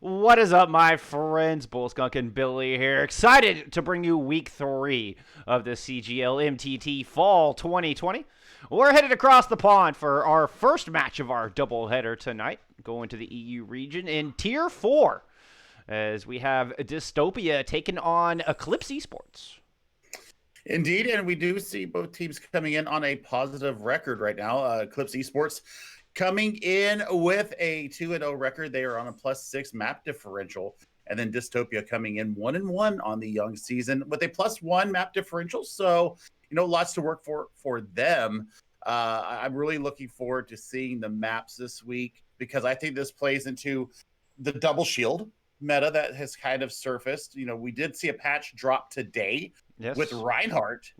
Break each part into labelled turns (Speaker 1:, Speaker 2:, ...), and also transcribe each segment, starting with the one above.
Speaker 1: What is up, my friends? Bullskunk and Billy here. Excited to bring you week 3 of the CGL MTT Fall 2020. We're headed across the pond for our first match of our doubleheader tonight, going to the EU region in Tier 4, as we have Dystopia taking on Eclipse Esports.
Speaker 2: Indeed, and we do see both teams coming in on a positive record right now. Eclipse Esports coming in with a 2-0 record. They are on a +6 map differential. And then Dystopia coming in 1-1 on the young season with a +1 map differential. So, lots to work for them. I'm really looking forward to seeing the maps this week because I think this plays into the double shield meta that has kind of surfaced. We did see a patch drop today.
Speaker 1: Yes.
Speaker 2: With Reinhardt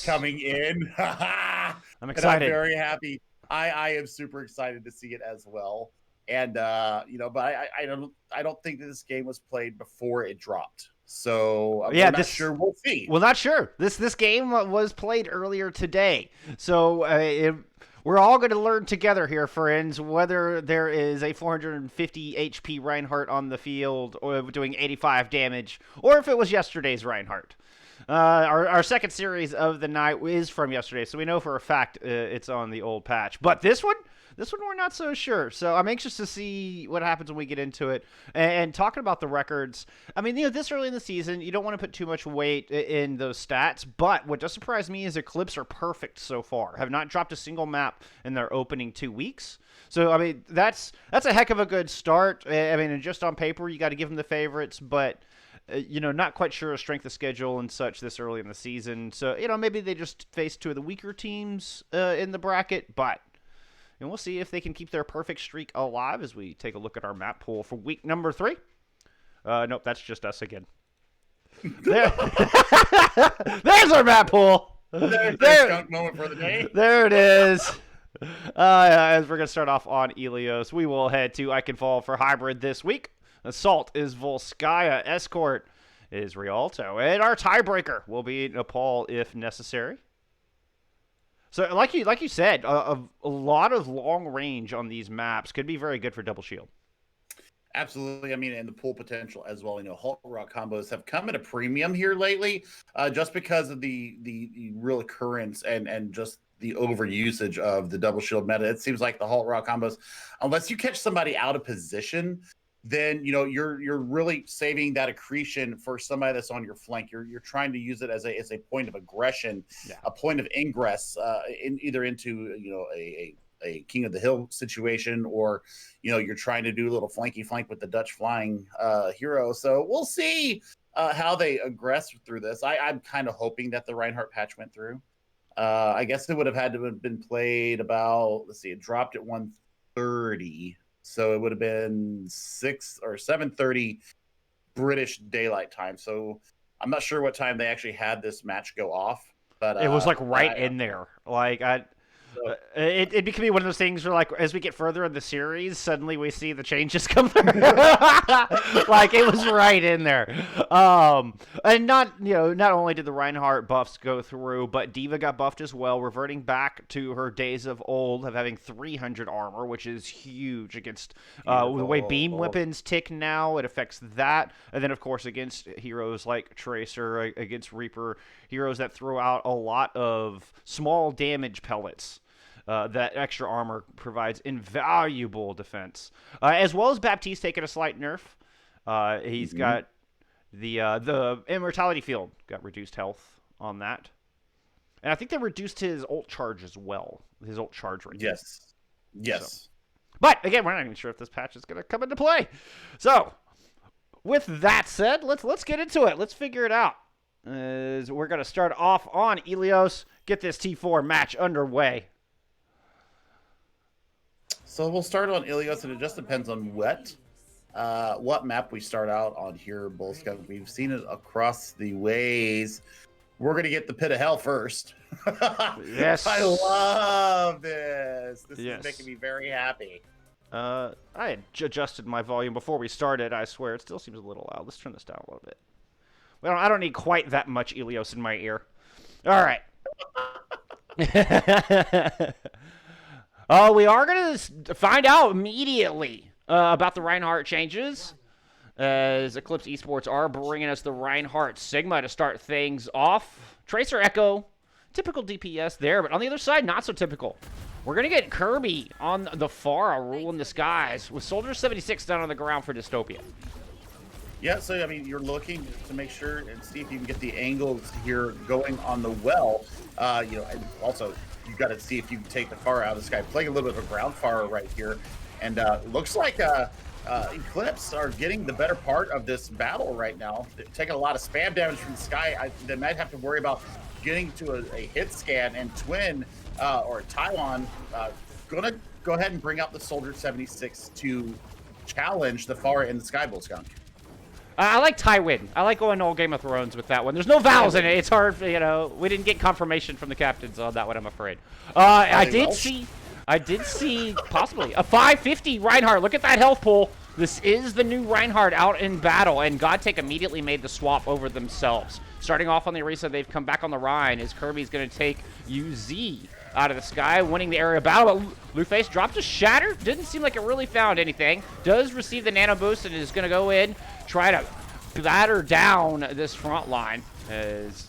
Speaker 2: coming in.
Speaker 1: I'm excited.
Speaker 2: And I'm very happy. I am super excited to see it as well. And but I don't think that this game was played before it dropped. So I'm not sure. We'll see.
Speaker 1: Well, not sure. This game was played earlier today. So we're all going to learn together here, friends, whether there is a 450 HP Reinhardt on the field or doing 85 damage, or if it was yesterday's Reinhardt. Our second series of the night is from yesterday, so we know for a fact it's on the old patch. But this one we're not so sure. So I'm anxious to see what happens when we get into it. And talking about the records, I mean, this early in the season, you don't want to put too much weight in those stats. But what does surprise me is Eclipse are perfect so far. Have not dropped a single map in their opening 2 weeks. So, I mean, that's a heck of a good start. I mean, just on paper, you got to give them the favorites, but not quite sure of strength of schedule and such this early in the season. So, maybe they just face 2 of the weaker teams in the bracket, but we'll see if they can keep their perfect streak alive as we take a look at our map pool for week number 3. Nope, that's just us again. There's our map pool.
Speaker 2: There's moment for the day.
Speaker 1: There it is. As we're going to start off on Ilios, we will head to Eichenfall for Hybrid this week. Assault is Volskaya. Escort is Rialto. And our tiebreaker will be Nepal if necessary. So like you said, a lot of long range on these maps could be very good for double shield.
Speaker 2: Absolutely. I mean, and the pool potential as well. Halt rock combos have come at a premium here lately, just because of the real occurrence and just the overusage of the double shield meta. It seems like the Halt rock combos, unless you catch somebody out of position, then you're really saving that accretion for somebody that's on your flank. You're trying to use it as a point of aggression, a point of ingress, either into a King of the Hill situation, or you're trying to do a little flanky flank with the Dutch flying hero. So we'll see how they aggress through this. I'm kind of hoping that the Reinhardt patch went through. I guess it would have had to have been played about. Let's see, it dropped at 1:30. So it would have been 6 or 7:30 British daylight time. So I'm not sure what time they actually had this match go off, but
Speaker 1: it was like right in there. Like it could be one of those things where, like, as we get further in the series, suddenly we see the changes come through. Like, it was right in there. And not only did the Reinhardt buffs go through, but D.Va got buffed as well, reverting back to her days of old of having 300 armor, which is huge against the way beam weapons tick now. It affects that. And then, of course, against heroes like Tracer, against Reaper, heroes that throw out a lot of small damage pellets. That extra armor provides invaluable defense, as well as Baptiste taking a slight nerf. He's got the immortality field got reduced health on that, and I think they reduced his ult charge as well. His ult charge rate.
Speaker 2: Yes.
Speaker 1: So. But again, we're not even sure if this patch is going to come into play. So, with that said, let's get into it. Let's figure it out. We're going to start off on Ilios. Get this T4 match underway.
Speaker 2: So we'll start on Ilios, and it just depends on what map we start out on here, Bullskunk. We've seen it across the ways. We're going to get the Pit of Hell first.
Speaker 1: Yes.
Speaker 2: I love this. This is making me very happy.
Speaker 1: I had adjusted my volume before we started. I swear, it still seems a little loud. Let's turn this down a little bit. Well, I don't need quite that much Ilios in my ear. All right. We are going to find out immediately about the Reinhardt changes. as Eclipse Esports are bringing us the Reinhardt Sigma to start things off. Tracer Echo, typical DPS there, but on the other side, not so typical. We're going to get Kirby on the Pharah ruling the skies with Soldier 76 down on the ground for Dystopia.
Speaker 2: Yeah, so I mean, you're looking to make sure and see if you can get the angles here going on the well. You know, and also you got to see if you can take the Pharah out of the sky. Playing a little bit of a ground Pharah right here, and looks like Eclipse are getting the better part of this battle right now. They're taking a lot of spam damage from the sky. They might have to worry about getting to a hit scan, and Twin or Taiwan gonna go ahead and bring out the Soldier 76 to challenge the Pharah in the Skybull skunk.
Speaker 1: I like Tywin. I like going all Game of Thrones with that one. There's no vowels in it. It's hard, you know. We didn't get confirmation from the captains on that one, I'm afraid. I did see possibly a 550 Reinhardt. Look at that health pool. This is the new Reinhardt out in battle, and Godtake immediately made the swap over themselves. Starting off on the Orisa, they've come back on the Rhine as Kirby's going to take UZ out of the sky, winning the area battle. But Blueface dropped a Shatter. Didn't seem like it really found anything. Does receive the Nano Boost and is going to go in, try to batter down this front line as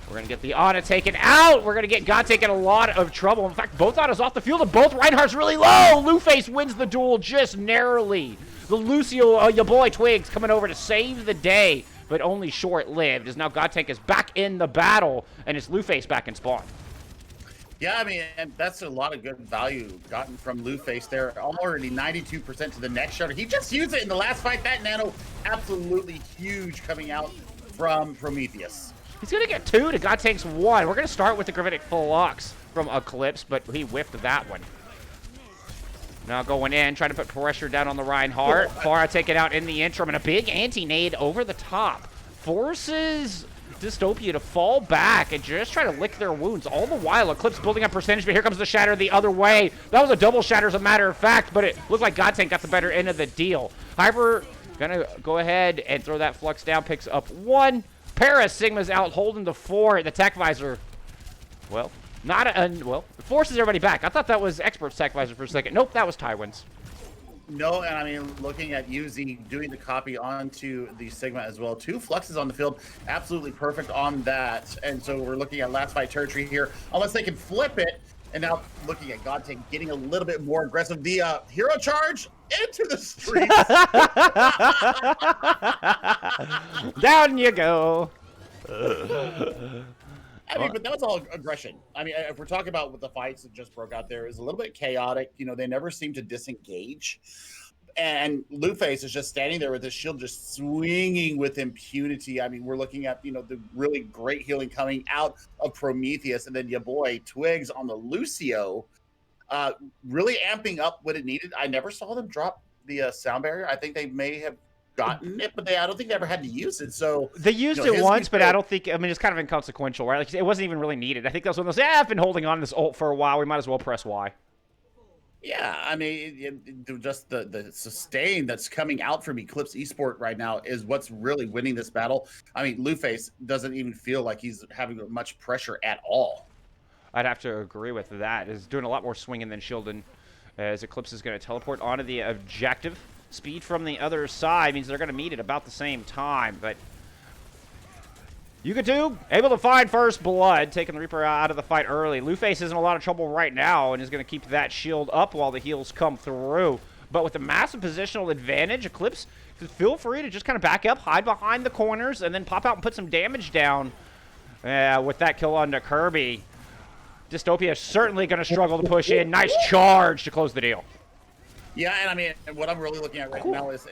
Speaker 1: we're going to get the Ana taken out. We're going to get Godtake in a lot of trouble. In fact, both Anas off the field and both Reinhardt's really low. Blueface wins the duel just narrowly. The Lucio, your boy Twigs, coming over to save the day, but only short-lived, as now Godtake is back in the battle, and it's Blueface back in spawn.
Speaker 2: Yeah, I mean, and that's a lot of good value gotten from Blueface there. Already 92% to the next shutter. He just used it in the last fight. That nano, absolutely huge coming out from Prometheus.
Speaker 1: He's going to get 2 to Godtake's 1. We're going to start with the Gravitic Flux from Eclipse, but he whiffed that one. Now going in, trying to put pressure down on the Reinhardt. Pharah taken out in the interim, and a big anti-nade over the top. Forces Dystopia to fall back and just try to lick their wounds. All the while, Eclipse building up percentage, but here comes the Shatter the other way. That was a double Shatter as a matter of fact, but it looked like Godtake got the better end of the deal. Hyper gonna go ahead and throw that Flux down, picks up 1. Paris Sigma's out holding the 4. The Tech Visor, well, well, forces everybody back. I thought that was Expert's Tech Visor for a second. Nope, that was Tywin's.
Speaker 2: No, and I mean, looking at UZ doing the copy onto the Sigma as well. 2 Fluxes on the field, absolutely perfect on that. And so we're looking at last fight territory here, unless they can flip it. And now looking at Godtake getting a little bit more aggressive. The hero charge into the streets.
Speaker 1: Down you go.
Speaker 2: I mean, but that was all aggression. I mean, if we're talking about what the fights that just broke out there, is a little bit chaotic. You know, they never seem to disengage. And Blueface is just standing there with his shield just swinging with impunity. I mean, we're looking at, you know, the really great healing coming out of Prometheus. And then your boy Twigs on the Lucio, really amping up what it needed. I never saw them drop the sound barrier. I think they may have gotten it, but I don't think they ever had to use it. So
Speaker 1: they used it once, but I don't think. I mean, it's kind of inconsequential, right? Like, it wasn't even really needed. I think that was one of those. Yeah, I've been holding on to this ult for a while. We might as well press Y.
Speaker 2: Yeah, I mean, just the sustain that's coming out from Eclipse Esport right now is what's really winning this battle. I mean, Blueface doesn't even feel like he's having much pressure at all.
Speaker 1: I'd have to agree with that. Is doing a lot more swinging than shielding, as Eclipse is going to teleport onto the objective. Speed from the other side means they're going to meet at about the same time, but Yugatube able to find first blood, taking the Reaper out of the fight early. Blueface is in a lot of trouble right now and is going to keep that shield up while the heals come through. But with the massive positional advantage, Eclipse, feel free to just kind of back up, hide behind the corners, and then pop out and put some damage down with that kill onto Kirby. Dystopia is certainly going to struggle to push in. Nice charge to close the deal.
Speaker 2: Yeah, and I mean, what I'm really looking at right now is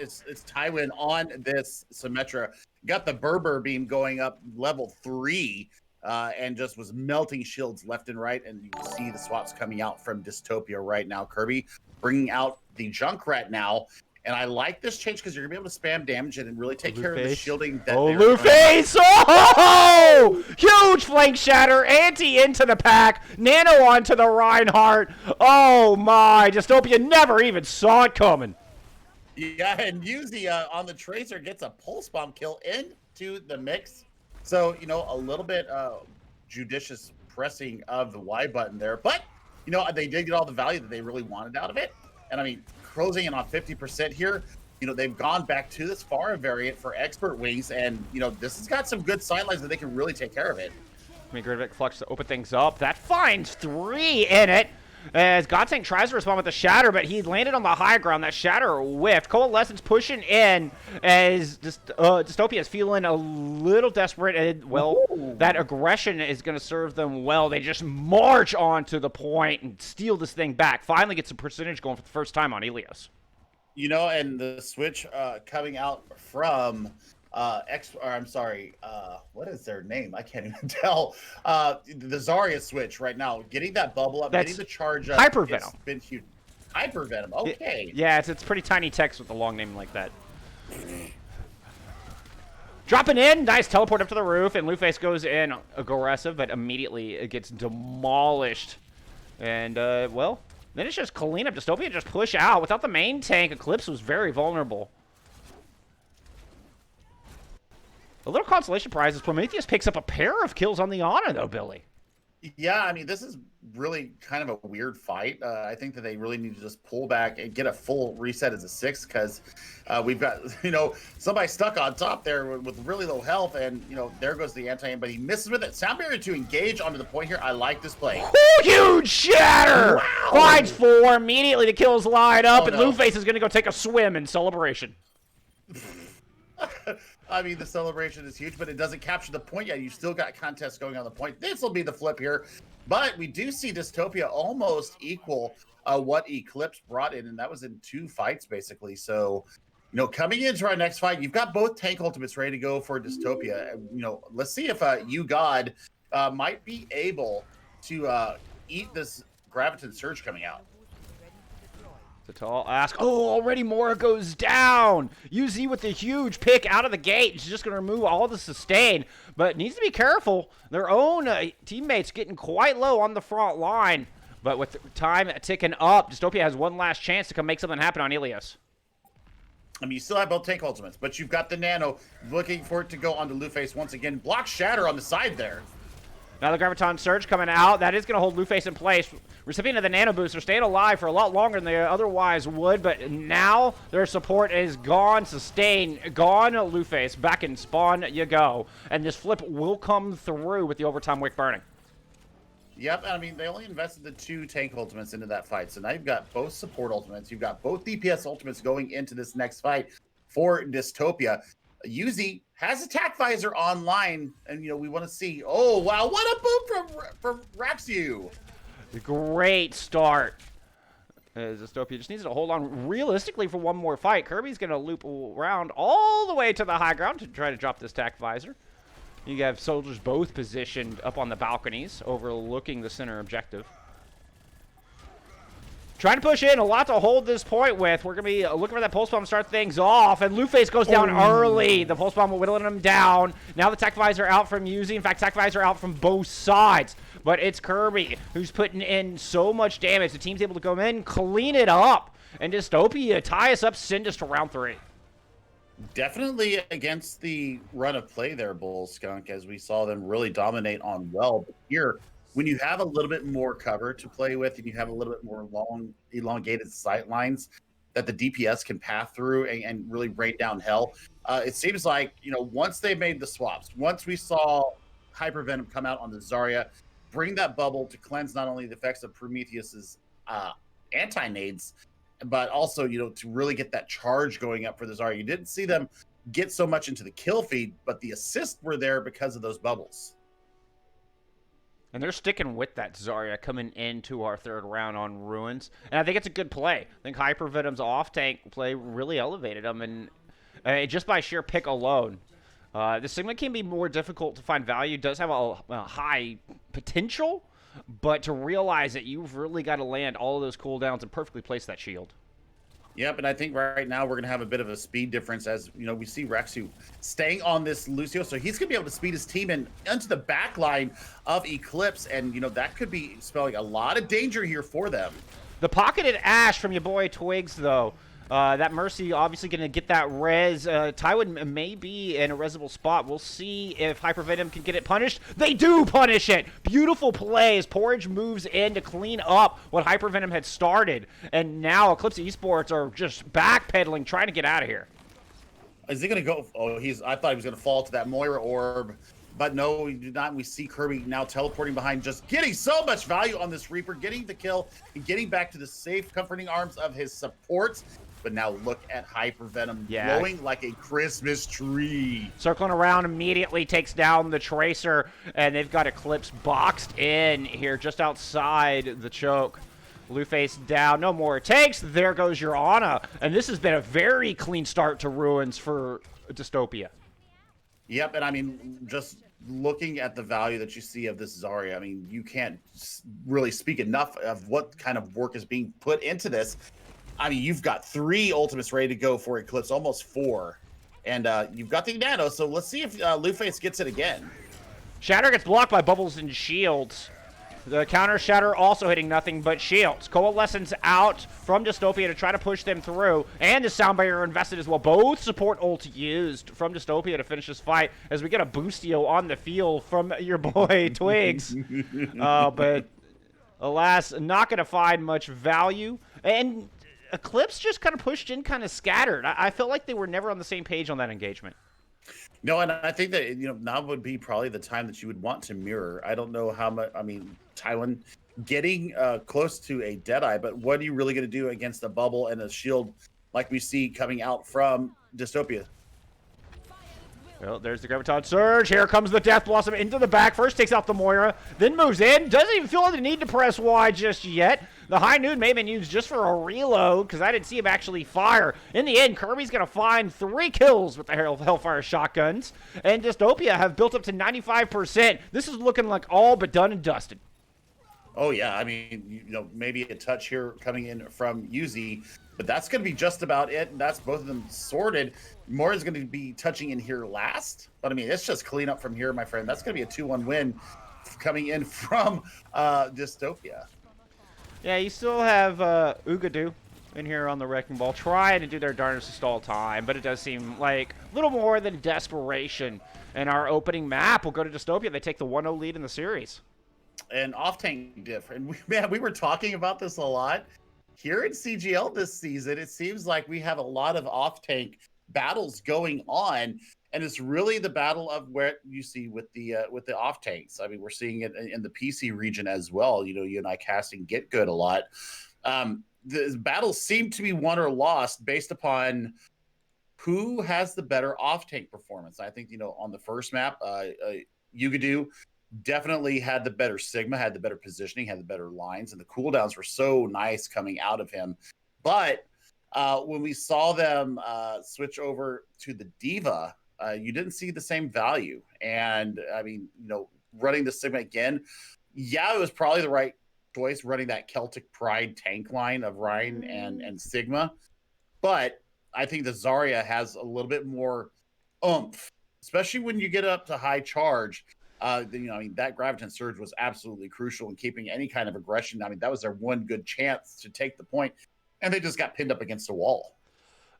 Speaker 2: Tywin on this Symmetra. Got the Berber beam going up level 3 and just was melting shields left and right. And you can see the swaps coming out from Dystopia right now. Kirby bringing out the Junkrat now. And I like this change because you're going to be able to spam damage it and really take care of the shielding. That
Speaker 1: Blueface! Oh! Huge flank shatter. Anti into the pack. Nano onto the Reinhardt. Oh, my. Dystopia never even saw it coming.
Speaker 2: Yeah, and Yuzi on the Tracer gets a pulse bomb kill into the mix. So, you know, a little bit judicious pressing of the Y button there. But, you know, they did get all the value that they really wanted out of it. And, I mean, closing in on 50% here. they've gone back to this Pharah variant for expert wings, and this has got some good sidelines that they can really take care of it.
Speaker 1: Gridvic Flux to open things up. That finds 3 in it. As Godtank tries to respond with the Shatter, but he landed on the high ground. That Shatter whiffed. Coalescence pushing in as Dystopia is feeling a little desperate. And, well, that aggression is going to serve them well. They just march on to the point and steal this thing back. Finally gets some percentage going for the first time on Elios.
Speaker 2: And the switch coming out from what is their name? I can't even tell. The Zarya switch right now, getting that bubble up, getting the charge up.
Speaker 1: Hyper Venom.
Speaker 2: It's been huge. Hyper Venom. Okay.
Speaker 1: Yeah, it's pretty tiny text with a long name like that. Dropping in, nice teleport up to the roof, and Blueface goes in aggressive, but immediately it gets demolished. And well, then it's just clean up. Dystopia just push out without the main tank. Eclipse was very vulnerable. A little consolation prize is Prometheus picks up a pair of kills on the Ana, though, Billy.
Speaker 2: Yeah, I mean, this is really kind of a weird fight. I think that they really need to just pull back and get a full reset as a 6, because we've got, somebody stuck on top there with really low health, and, there goes the anti-aim, but he misses with it. Sound barrier to engage onto the point here. I like this play.
Speaker 1: Huge Shatter!
Speaker 2: Wow.
Speaker 1: Finds 4. Immediately the kills line up, and Blueface is going to go take a swim in celebration.
Speaker 2: I mean, the celebration is huge, but it doesn't capture the point yet. You still got contests going on the point. This will be the flip here. But we do see Dystopia almost equal what Eclipse brought in, and that was in 2 fights, basically. So, coming into our next fight, you've got both tank ultimates ready to go for Dystopia. Let's see if You God might be able to eat this Graviton Surge coming out.
Speaker 1: The tall ask. Oh, already Mora goes down. UZ with the huge pick out of the gate. He's just going to remove all the sustain, but needs to be careful. Their own teammates getting quite low on the front line, but with time ticking up, Dystopia has one last chance to come make something happen on Elios.
Speaker 2: I mean, you still have both tank ultimates, but you've got the Nano looking for it to go onto Blueface once again. Block Shatter on the side there.
Speaker 1: Now the Graviton Surge coming out. That is going to hold Blueface in place. Recipient of the Nano Boost are staying alive for a lot longer than they otherwise would, but now their support is gone. Sustain, gone. Blueface, back in spawn you go. And this flip will come through with the overtime wick burning.
Speaker 2: Yep, I mean, they only invested the 2 tank ultimates into that fight, so now you've got both support ultimates. You've got both DPS ultimates going into this next fight for Dystopia. Yuzi has Attack Visor online, and we want to see. Oh wow, what a boom from Raxu!
Speaker 1: Great start. Dystopia just needs to hold on realistically for one more fight. Kirby's going to loop around all the way to the high ground to try to drop this Attack Visor. You have soldiers both positioned up on the balconies, overlooking the center objective. Trying to push in, a lot to hold this point with. We're going to be looking for that Pulse Bomb to start things off, and Blueface goes down early. The Pulse Bomb will whittling him down. Now the Tech Visor out from Yuzi. In fact, Tech Visor out from both sides. But it's Kirby who's putting in so much damage. The team's able to come in, clean it up, and Dystopia tie us up, send us to round 3.
Speaker 2: Definitely against the run of play there, Bull Skunk, as we saw them really dominate on well. But here, when you have a little bit more cover to play with and you have a little bit more long, elongated sight lines that the DPS can path through and really rain down hell, it seems like, once they made the swaps, once we saw Hyper Venom come out on the Zarya, bring that bubble to cleanse not only the effects of Prometheus's anti-nades, but also, to really get that charge going up for the Zarya. You didn't see them get so much into the kill feed, but the assists were there because of those bubbles.
Speaker 1: And they're sticking with that Zarya coming into our 3rd round on Ruins. And I think it's a good play. I think Hyper Venom's off-tank play really elevated them, and just by sheer pick alone. The Sigma can be more difficult to find value. Does have a high potential, but to realize that you've really got to land all of those cooldowns and perfectly place that shield.
Speaker 2: Yep, and I think right now we're going to have a bit of a speed difference as, we see Raxu staying on this Lucio, so he's going to be able to speed his team into the back line of Eclipse, and, that could be spelling a lot of danger here for them.
Speaker 1: The pocketed Ash from your boy Twigs, though, That Mercy obviously going to get that res. Tywin may be in a resable spot. We'll see if Hypervenom can get it punished. They do punish it! Beautiful play as Porridge moves in to clean up what Hypervenom had started. And now Eclipse Esports are just backpedaling, trying to get out of here.
Speaker 2: Is he going to go? Oh, I thought he was going to fall to that Moira orb. But no, we do not. We see Kirby now teleporting behind, just getting so much value on this Reaper, getting the kill, and getting back to the safe, comforting arms of his supports. But now look at Hypervenom glowing like a Christmas tree.
Speaker 1: Circling around, immediately takes down the Tracer, and they've got Eclipse boxed in here just outside the choke. Blueface down, no more takes. There goes your Ana. And this has been a very clean start to Ruins for Dystopia.
Speaker 2: Yep, and I mean, just looking at the value that you see of this Zarya, I mean, you can't really speak enough of what kind of work is being put into this. I mean, you've got 3 ultimates ready to go for Eclipse, almost 4. And you've got the Nano, so let's see if Blueface gets it again.
Speaker 1: Shatter gets blocked by Bubbles and Shields. The counter Shatter also hitting nothing but shields. Coalescence out from Dystopia to try to push them through. And the Sound Barrier invested as well. Both support ult used from Dystopia to finish this fight as we get a Boostio on the field from your boy Twigs. But alas, not going to find much value. And Eclipse just kind of pushed in, kind of scattered. I felt like they were never on the same page on that engagement.
Speaker 2: No, and I think that, now would be probably the time that you would want to mirror. I don't know how much, I mean, Tywin getting close to a Deadeye, but what are you really going to do against a bubble and a shield like we see coming out from Dystopia?
Speaker 1: Well, there's the Graviton Surge. Here comes the Death Blossom into the back. First takes out the Moira, then moves in. Doesn't even feel the need to press Y just yet. The High Noon may have been used just for a reload because I didn't see him actually fire. In the end, Kirby's going to find 3 kills with the Hellfire shotguns. And Dystopia have built up to 95%. This is looking like all but done and dusted.
Speaker 2: Oh, yeah. I mean, maybe a touch here coming in from Yuzi, but that's going to be just about it. And that's both of them sorted. Moira's going to be touching in here last. But, I mean, it's just clean up from here, my friend. That's going to be a 2-1 win coming in from Dystopia.
Speaker 1: Yeah, you still have Ugadoo in here on the Wrecking Ball trying to do their darndest to stall time, but it does seem like a little more than desperation. And our opening map will go to Dystopia. They take the 1-0 lead in the series.
Speaker 2: And off-tank diff. And we were talking about this a lot. Here in CGL this season, it seems like we have a lot of off-tank battles going on. And it's really the battle of where you see with the off tanks. I mean, we're seeing it in the PC region as well. You and I casting Get Good a lot. The battles seem to be won or lost based upon who has the better off tank performance. I think on the first map, Ugadoo definitely had the better Sigma, had the better positioning, had the better lines, and the cooldowns were so nice coming out of him. But when we saw them switch over to the Diva, you didn't see the same value. And I mean, running the Sigma again, yeah, it was probably the right choice running that Celtic Pride tank line of Ryan and Sigma. But I think the Zarya has a little bit more oomph, especially when you get up to high charge. I mean, that Graviton Surge was absolutely crucial in keeping any kind of aggression. I mean, that was their one good chance to take the point, and they just got pinned up against a wall.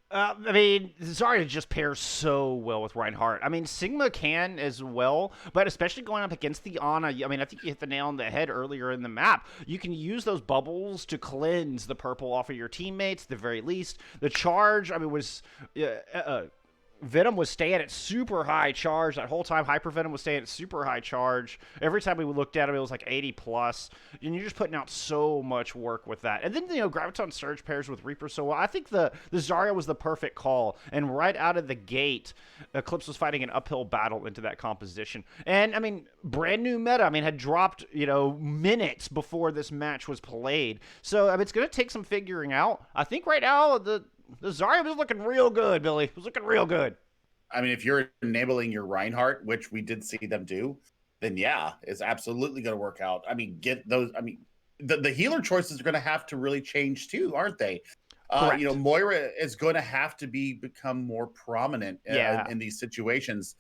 Speaker 1: I mean, Zarya just pairs so well with Reinhardt. I mean, Sigma can as well, but especially going up against the Ana, I mean, I think you hit the nail on the head earlier in the map. You can use those bubbles to cleanse the purple off of your teammates, at the very least. The charge, I mean, was... Venom was staying at super high charge that whole time. Hyper Venom was staying at super high charge. Every time we looked at him, it was like 80 plus. And you're just putting out so much work with that. And then, Graviton Surge pairs with Reaper so well. I think the Zarya was the perfect call. And right out of the gate, Eclipse was fighting an uphill battle into that composition. And, I mean, brand new meta. I mean, had dropped, minutes before this match was played. So, I mean, it's going to take some figuring out. I think right now, the Zarya was looking real good, Billy. It was looking real good.
Speaker 2: I mean, if you're enabling your Reinhardt, which we did see them do, then yeah, it's absolutely going to work out. I mean, get those. I mean, the healer choices are going to have to really change too, aren't they? Moira is going to have to become more prominent in these situations.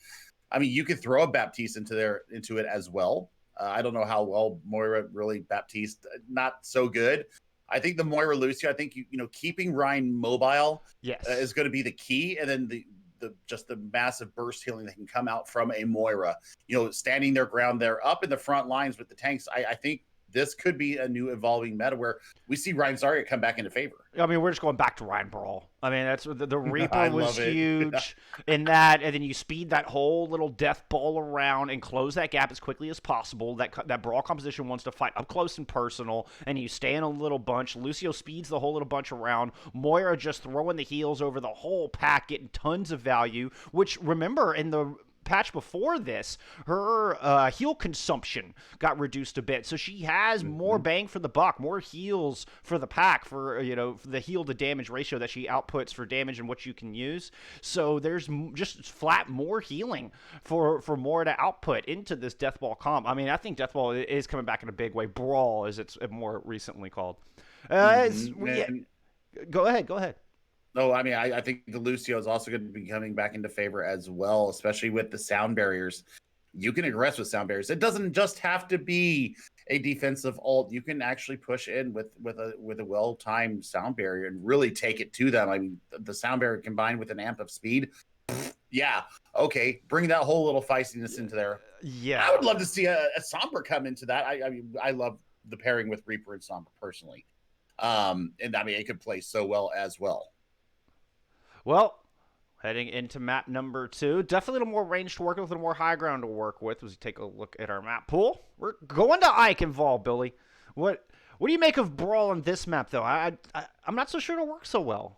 Speaker 2: I mean, you could throw a Baptiste into it as well. I don't know how well Moira really Baptiste, not so good. I think the Moira Lucio, I think keeping Ryan mobile
Speaker 1: Yes.
Speaker 2: is going to be the key, and then just the massive burst healing that can come out from a Moira. Standing their ground there, up in the front lines with the tanks. I think this could be a new evolving meta where we see Ryan Zarya come back into favor.
Speaker 1: I mean, we're just going back to Ryan Brawl. I mean, that's the Reaper was
Speaker 2: love it.
Speaker 1: huge in that, and then you speed that whole little death ball around and close that gap as quickly as possible. That Brawl composition wants to fight up close and personal, and you stay in a little bunch. Lucio speeds the whole little bunch around. Moira just throwing the heals over the whole pack, getting tons of value, which, remember, in the patch before this, her heal consumption got reduced a bit, so she has more bang for the buck, more heals for the pack for for the heal to damage ratio that she outputs for damage and what you can use. So there's just flat more healing for more to output into this Deathball comp. I mean, I think Deathball is coming back in a big way. Brawl, as it's more recently called. Go ahead.
Speaker 2: No, I mean, I think the Lucio is also going to be coming back into favor as well, especially with the sound barriers. You can aggress with sound barriers. It doesn't just have to be a defensive ult. You can actually push in with a well-timed sound barrier and really take it to them. I mean, the sound barrier combined with an amp of speed. Yeah, okay, bring that whole little feistiness into there.
Speaker 1: Yeah,
Speaker 2: I would love to see a Sombra come into that. I mean, I love the pairing with Reaper and Sombra personally. And I mean, it could play so well as well.
Speaker 1: Well, heading into map number 2, definitely a little more range to work with, a little more high ground to work with. As we take a look at our map pool, we're going to Eichenwald, Billy. What do you make of Brawl on this map, though? I'm not so sure it'll work so well.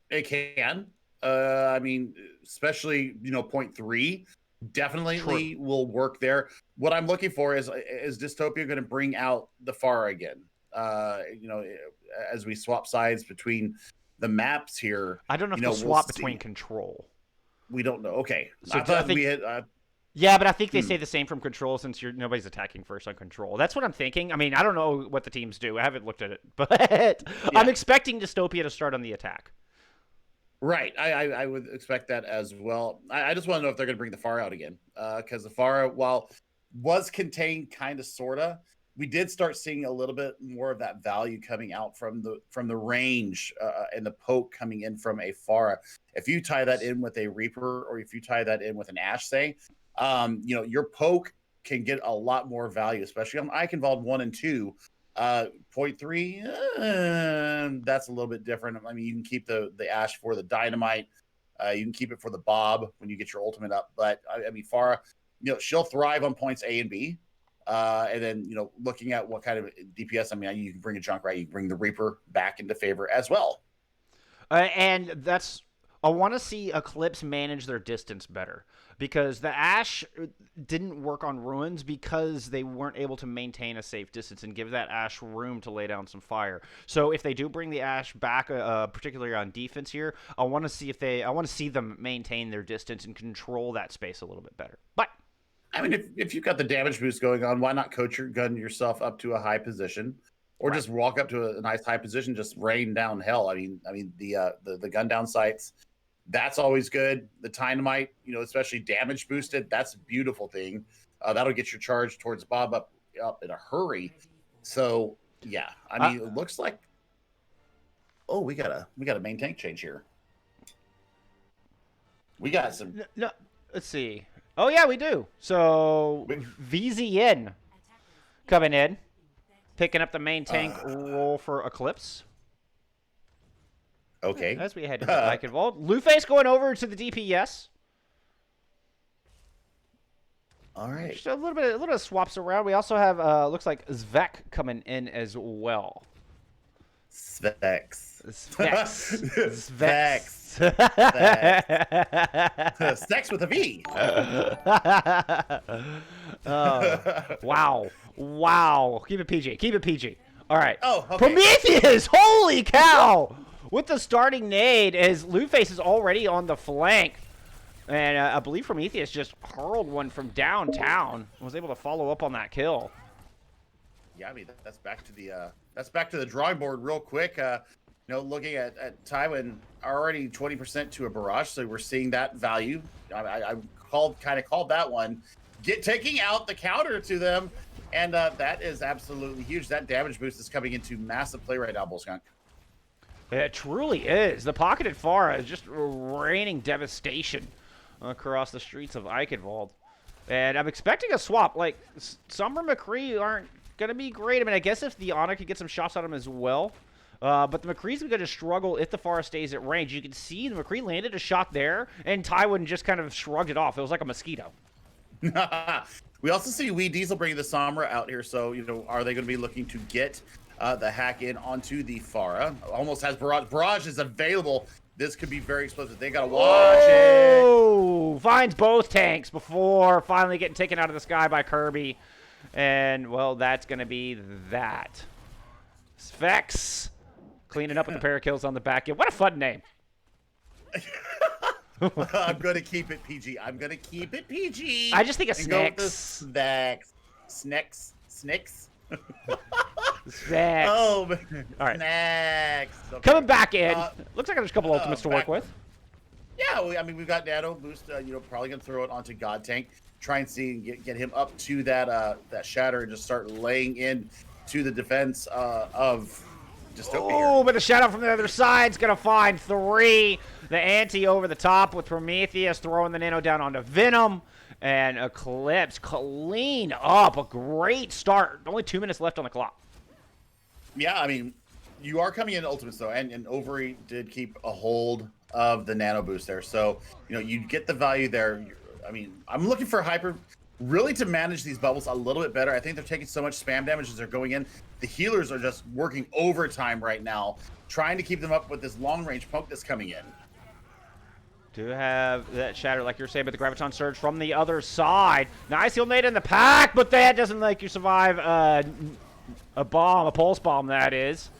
Speaker 2: It can. I mean, especially point 3 definitely will work there. What I'm looking for is Dystopia going to bring out the Pharah again? As we swap sides between the maps here.
Speaker 1: I don't know if they'll swap between control.
Speaker 2: We don't know. Okay.
Speaker 1: So
Speaker 2: I thought we had...
Speaker 1: yeah, but I think they say the same from control since nobody's attacking first on control. That's what I'm thinking. I mean, I don't know what the teams do. I haven't looked at it. But I'm expecting Dystopia to start on the attack.
Speaker 2: Right. I would expect that as well. I just want to know if they're going to bring the Pharah out again. Because the Pharah, while was contained kind of, sort of, we did start seeing a little bit more of that value coming out from the range and the poke coming in from a Pharah. If you tie that in with a Reaper or if you tie that in with an Ashe, say, your poke can get a lot more value, especially on Eichenwald 1 and 2. Point 3, that's a little bit different. I mean, you can keep the Ashe for the Dynamite. You can keep it for the Bob when you get your ultimate up. But I mean, Pharah, she'll thrive on points A and B. And then, looking at what kind of DPS, I mean, you can bring a Junkrat, you can bring the Reaper back into favor as well.
Speaker 1: And I want to see Eclipse manage their distance better because the Ashe didn't work on Ruins because they weren't able to maintain a safe distance and give that Ashe room to lay down some fire. So if they do bring the Ashe back, particularly on defense here, I want to see them maintain their distance and control that space a little bit better. But
Speaker 2: I mean, if you've got the damage boost going on, why not coach your gun yourself up to a high position, or just walk up to a nice high position, just rain down hell? I mean, the gun down sights, that's always good. The Dynamite, especially damage boosted, that's a beautiful thing. That'll get your charge towards Bob up in a hurry. So yeah, I mean, it looks like we got a main tank change here. We got some.
Speaker 1: No, let's see. Oh, yeah, we do. So, VZN coming in, picking up the main tank role for Eclipse.
Speaker 2: Okay.
Speaker 1: As we head into Eichenwald. Luface going over to the DPS.
Speaker 2: All right.
Speaker 1: Just a little bit of swaps around. We also have, looks like Zvek coming in as well.
Speaker 2: Svex. Sex with a V.
Speaker 1: Wow. Keep it PG. All right.
Speaker 2: Oh, okay.
Speaker 1: Prometheus! Holy cow! With the starting nade, as Luface is already on the flank. And I believe Prometheus just hurled one from downtown. Was able to follow up on that kill.
Speaker 2: Yeah, I mean, that's back to the drawing board real quick. Looking at Tywin, already 20% to a barrage, so we're seeing that value. I called that one. Taking out the counter to them. And that is absolutely huge. That damage boost is coming into massive play right now, Bullskunk.
Speaker 1: It truly is. The pocketed Pharah is just raining devastation across the streets of Eichenwald. And I'm expecting a swap. Like, Summer McCree aren't going to be great. I mean, I guess if the Ana could get some shots on him as well. But the McCree's going to struggle if the Pharah stays at range. You can see the McCree landed a shot there, and Tywin just kind of shrugged it off. It was like a mosquito.
Speaker 2: We also see Wee Diesel bringing the Sombra out here. So, are they going to be looking to get the hack in onto the Pharah? Almost has Barrage. Barrage is available. This could be very explosive. They got to watch it.
Speaker 1: Oh, finds both tanks before finally getting taken out of the sky by Kirby. And, well, that's going to be that. Svex cleaning up with the pair of kills on the back end. What a fun name.
Speaker 2: I'm going to keep it PG. I'm going to keep it PG.
Speaker 1: I just think of
Speaker 2: Snacks.
Speaker 1: Snacks.
Speaker 2: Snacks. Snacks.
Speaker 1: Snacks.
Speaker 2: Oh, man.
Speaker 1: All right.
Speaker 2: Snacks. Okay.
Speaker 1: Coming back in. Looks like there's a couple ultimates to work with.
Speaker 2: Yeah, I mean, we've got Nano boost. Probably going to throw it onto God Tank. Try and see and get him up to that Shatter and just start laying in to the defense of Dystopia.
Speaker 1: Oh, but the shadow from the other side's going to find 3. The ante over the top with Prometheus throwing the Nano down onto Venom. And Eclipse clean up. A great start. Only 2 minutes left on the clock.
Speaker 2: Yeah, I mean, you are coming in ultimates, though. And Overy did keep a hold of the Nano boost there. So, you get the value there. I mean, I'm looking for Hyper really to manage these bubbles a little bit better. I think they're taking so much spam damage as they're going in. The healers are just working overtime right now, trying to keep them up with this long-range poke that's coming in.
Speaker 1: Do have that shatter, like you're saying, but the Graviton Surge from the other side. Nice heal nade in the pack, but that doesn't let you survive a bomb, a pulse bomb, that is.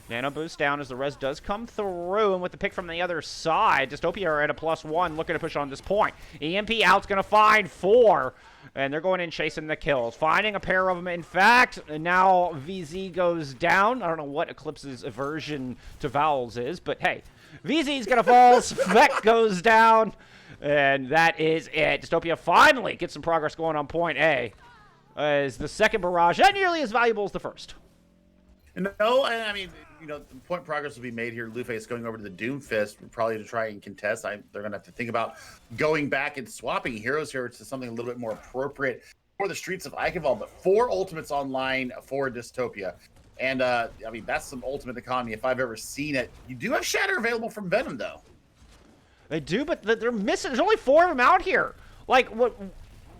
Speaker 1: Nano boost down as the res does come through, and with the pick from the other side, Dystopia are at a +1, looking to push on this point. EMP out's going to find 4, and they're going in chasing the kills. Finding a pair of them, in fact, and now VZ goes down. I don't know what Eclipse's aversion to vowels is, but hey, VZ's going to fall, Svek goes down, and that is it. Dystopia finally gets some progress going on point A, as the second barrage, not nearly as valuable as the first.
Speaker 2: No, and I mean, the point progress will be made here. Luface going over to the Doomfist, probably to try and contest. They're going to have to think about going back and swapping heroes here to something a little bit more appropriate for the streets of Eichenwald. But 4 ultimates online for Dystopia. And, I mean, that's some ultimate economy if I've ever seen it. You do have Shatter available from Venom, though.
Speaker 1: They do, but they're missing. There's only 4 of them out here. Like, what?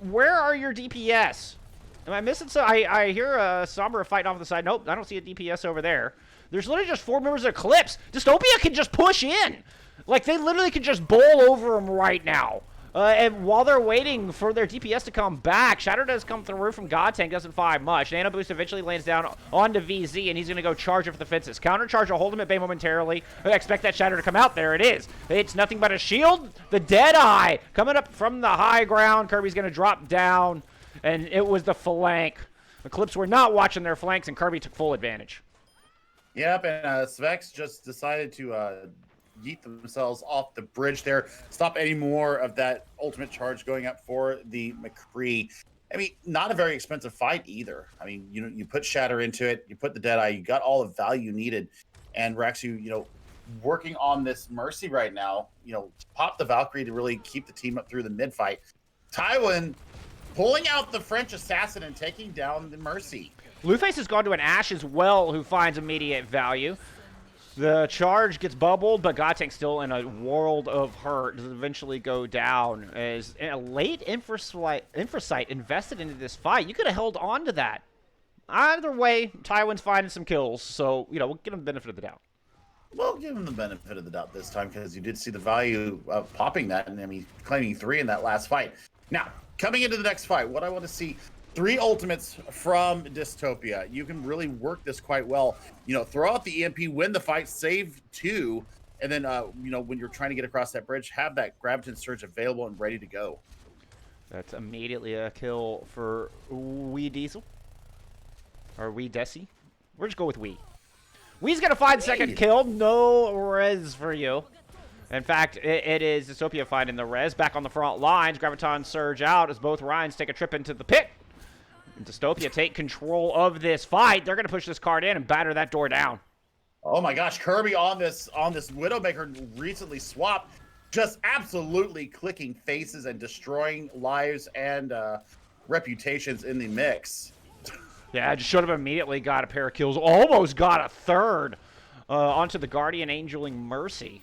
Speaker 1: Where are your DPS? Am I missing some? I hear Sombra fighting off the side. Nope, I don't see a DPS over there. There's literally just 4 members of Eclipse. Dystopia can just push in. Like, they literally can just bowl over them right now. And while they're waiting for their DPS to come back, Shatter does come through from God Tank, doesn't find much. Nano Boost eventually lands down onto VZ, and he's going to go charge it for the fences. Counter charge will hold him at bay momentarily. I expect that Shatter to come out. There it is. It's nothing but a shield. The Deadeye coming up from the high ground. Kirby's going to drop down, and it was the flank. Eclipse were not watching their flanks, and Kirby took full advantage.
Speaker 2: Yep, and Svex just decided to yeet themselves off the bridge there. Stop any more of that ultimate charge going up for the McCree. I mean, not a very expensive fight either. I mean, you put Shatter into it, you put the Deadeye, you got all the value needed, and we're actually, working on this Mercy right now. Pop the Valkyrie to really keep the team up through the mid fight. Tywin pulling out the French Assassin and taking down the Mercy.
Speaker 1: Blueface has gone to an Ashe as well, who finds immediate value. The charge gets bubbled, but Gotenk still in a world of hurt. Does eventually go down. As a late Infrasight invested into this fight, you could have held on to that. Either way, Tywin's finding some kills, so, we'll give him the benefit of the doubt.
Speaker 2: We'll give him the benefit of the doubt this time, because you did see the value of popping that, and I mean, claiming 3 in that last fight. Now, coming into the next fight, what I want to see, 3 ultimates from Dystopia. You can really work this quite well. Throw out the EMP, win the fight, save 2, and then, when you're trying to get across that bridge, have that Graviton Surge available and ready to go.
Speaker 1: That's immediately a kill for Wee Diesel. Or Wee Desi. We'll just go with Wee. Wee's going to find second kill. No res for you. In fact, it is Dystopia finding the res. Back on the front lines. Graviton Surge out as both Ryans take a trip into the pit. And Dystopia take control of this fight. They're going to push this card in and batter that door down.
Speaker 2: Oh my gosh, Kirby on this Widowmaker recently swapped, just absolutely clicking faces and destroying lives and reputations in the mix.
Speaker 1: Yeah, just should have immediately got a pair of kills. Almost got a third onto the Guardian Angeling Mercy.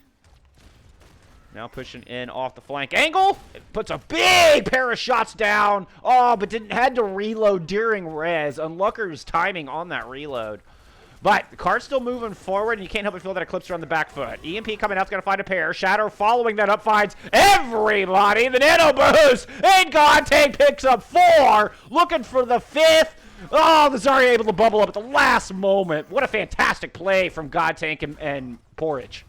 Speaker 1: Now pushing in off the flank angle. It puts a big pair of shots down. Oh, but had to reload during res. Unlucker's timing on that reload. But the card's still moving forward, and you can't help but feel that Eclipse are on the back foot. EMP coming out's going to find a pair. Shadow following that up finds everybody. The Nano Boost, and Godtank picks up 4, looking for the 5th. Oh, the Zarya able to bubble up at the last moment. What a fantastic play from Godtank and Porridge.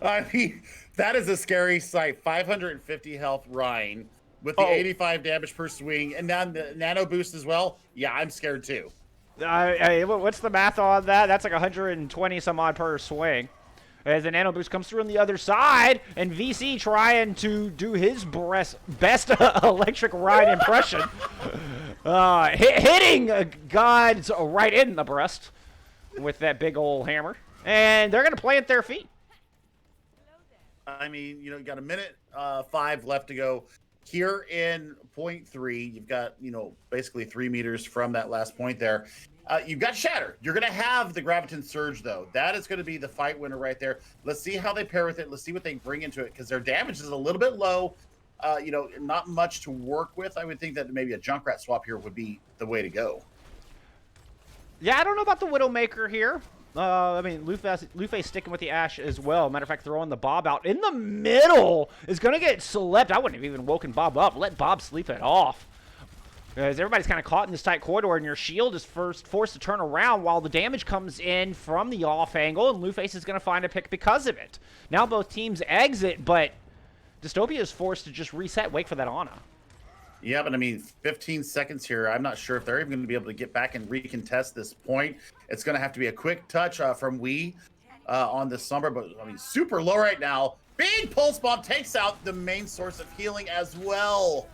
Speaker 2: I mean, that is a scary sight. 550 health Ryan with the 85 damage per swing, and now the Nano Boost as well. Yeah, I'm scared too.
Speaker 1: What's the math on that? That's like 120 some odd per swing. As the Nano Boost comes through on the other side, and VC trying to do his best electric ride impression. Hitting Gods right in the breast with that big old hammer. And they're going to plant their feet.
Speaker 2: I mean, you got a minute 5 left to go. Here in point 3, you've got, basically 3 meters from that last point there. You've got Shatter. You're going to have the Graviton Surge, though. That is going to be the fight winner right there. Let's see how they pair with it. Let's see what they bring into it, because their damage is a little bit low. Not much to work with. I would think that maybe a Junkrat swap here would be the way to go.
Speaker 1: Yeah, I don't know about the Widowmaker here. I mean, Luffy's sticking with the Ashe as well. Matter of fact, throwing the Bob out in the middle is going to get slept. I wouldn't have even woken Bob up. Let Bob sleep it off. As everybody's kind of caught in this tight corridor, and your shield is forced to turn around while the damage comes in from the off angle, and Luffy is going to find a pick because of it. Now both teams exit, but Dystopia is forced to just reset, wait for that Ana.
Speaker 2: Yeah, but I mean, 15 seconds here. I'm not sure if they're even going to be able to get back and recontest this point. It's going to have to be a quick touch from Wee on the Sombra, but I mean, super low right now. Big Pulse Bomb takes out the main source of healing as well.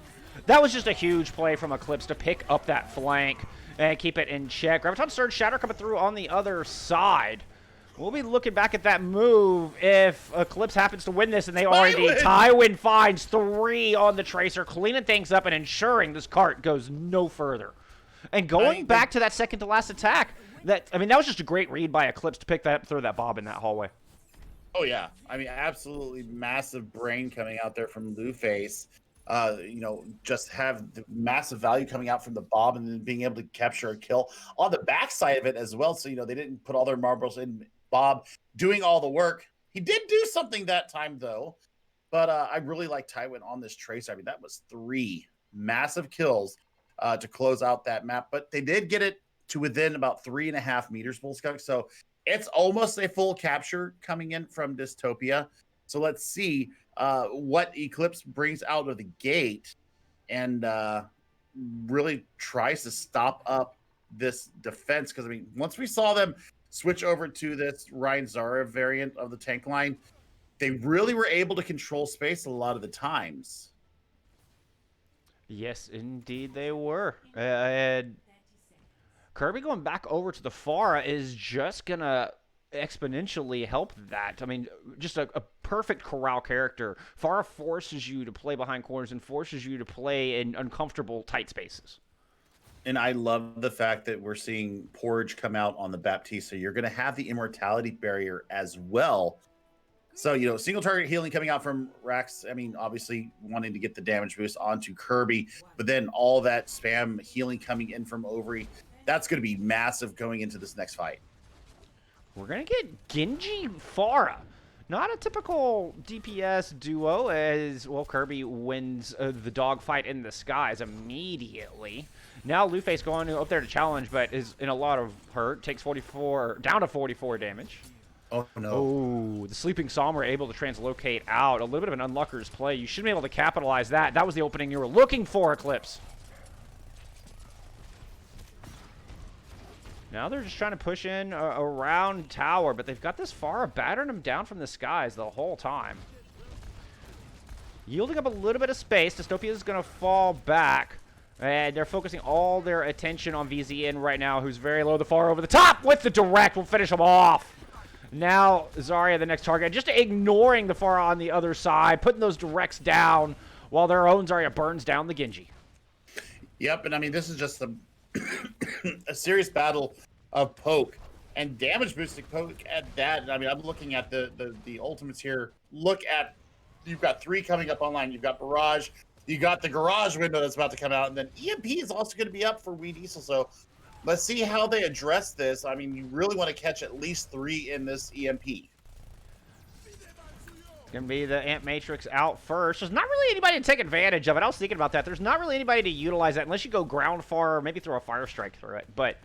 Speaker 1: That was just a huge play from Eclipse to pick up that flank and keep it in check. Graviton Surge Shatter coming through on the other side. We'll be looking back at that move if Eclipse happens to win this, and they already Tywin finds 3 on the Tracer, cleaning things up and ensuring this cart goes no further. And going back to that second to last attack, that was just a great read by Eclipse to pick that up, throw that Bob in that hallway.
Speaker 2: Oh yeah, I mean, absolutely massive brain coming out there from Blueface. Just have the massive value coming out from the Bob, and then being able to capture a kill on the backside of it as well. So they didn't put all their marbles in Bob doing all the work. He did do something that time though, but I really like Tywin on this Tracer. I mean, that was 3 massive kills to close out that map, but they did get it to within about 3.5 meters, Bullskunk. So it's almost a full capture coming in from Dystopia. So let's see what Eclipse brings out of the gate and really tries to stop up this defense. Because, I mean, once we saw them switch over to this Ryan Zarya variant of the tank line, they really were able to control space a lot of the times.
Speaker 1: Yes, indeed they were. And Kirby going back over to the Pharah is just going to exponentially help that. I mean, just a perfect corral character. Pharah forces you to play behind corners and forces you to play in uncomfortable tight spaces.
Speaker 2: And I love the fact that we're seeing Porridge come out on the Baptiste. So you're going to have the immortality barrier as well. So, single target healing coming out from Rax. I mean, obviously wanting to get the damage boost onto Kirby, but then all that spam healing coming in from Overy. That's going to be massive going into this next fight.
Speaker 1: We're going to get Genji Pharah. Not a typical DPS duo, as, well, Kirby wins the dogfight in the skies immediately. Now Luffy's going up there to challenge, but is in a lot of hurt. Takes 44, down to 44 damage.
Speaker 2: Oh, no.
Speaker 1: Oh, the Sleeping Sombra able to translocate out. A little bit of an unlucker's play. You should be able to capitalize that. That was the opening you were looking for, Eclipse. Now they're just trying to push in around tower, but they've got this Pharah battering them down from the skies the whole time. Yielding up a little bit of space. Dystopia is going to fall back. And they're focusing all their attention on VZN right now, who's very low. The far over the top with the direct will finish him off. Now Zarya, the next target, just ignoring the far on the other side, putting those directs down while their own Zarya burns down the Genji.
Speaker 2: Yep, and I mean, this is just a serious battle of poke and damage boosting poke at that. I mean, I'm looking at the ultimates here. Look at, you've got 3 coming up online. You've got Barrage. You got the garage window that's about to come out, and then EMP is also going to be up for Wee Diesel. So let's see how they address this. I mean, you really want to catch at least 3 in this EMP.
Speaker 1: It's going to be the Ant Matrix out first. There's not really anybody to take advantage of it. I was thinking about that. There's not really anybody to utilize that unless you go ground far or maybe throw a Fire Strike through it. But,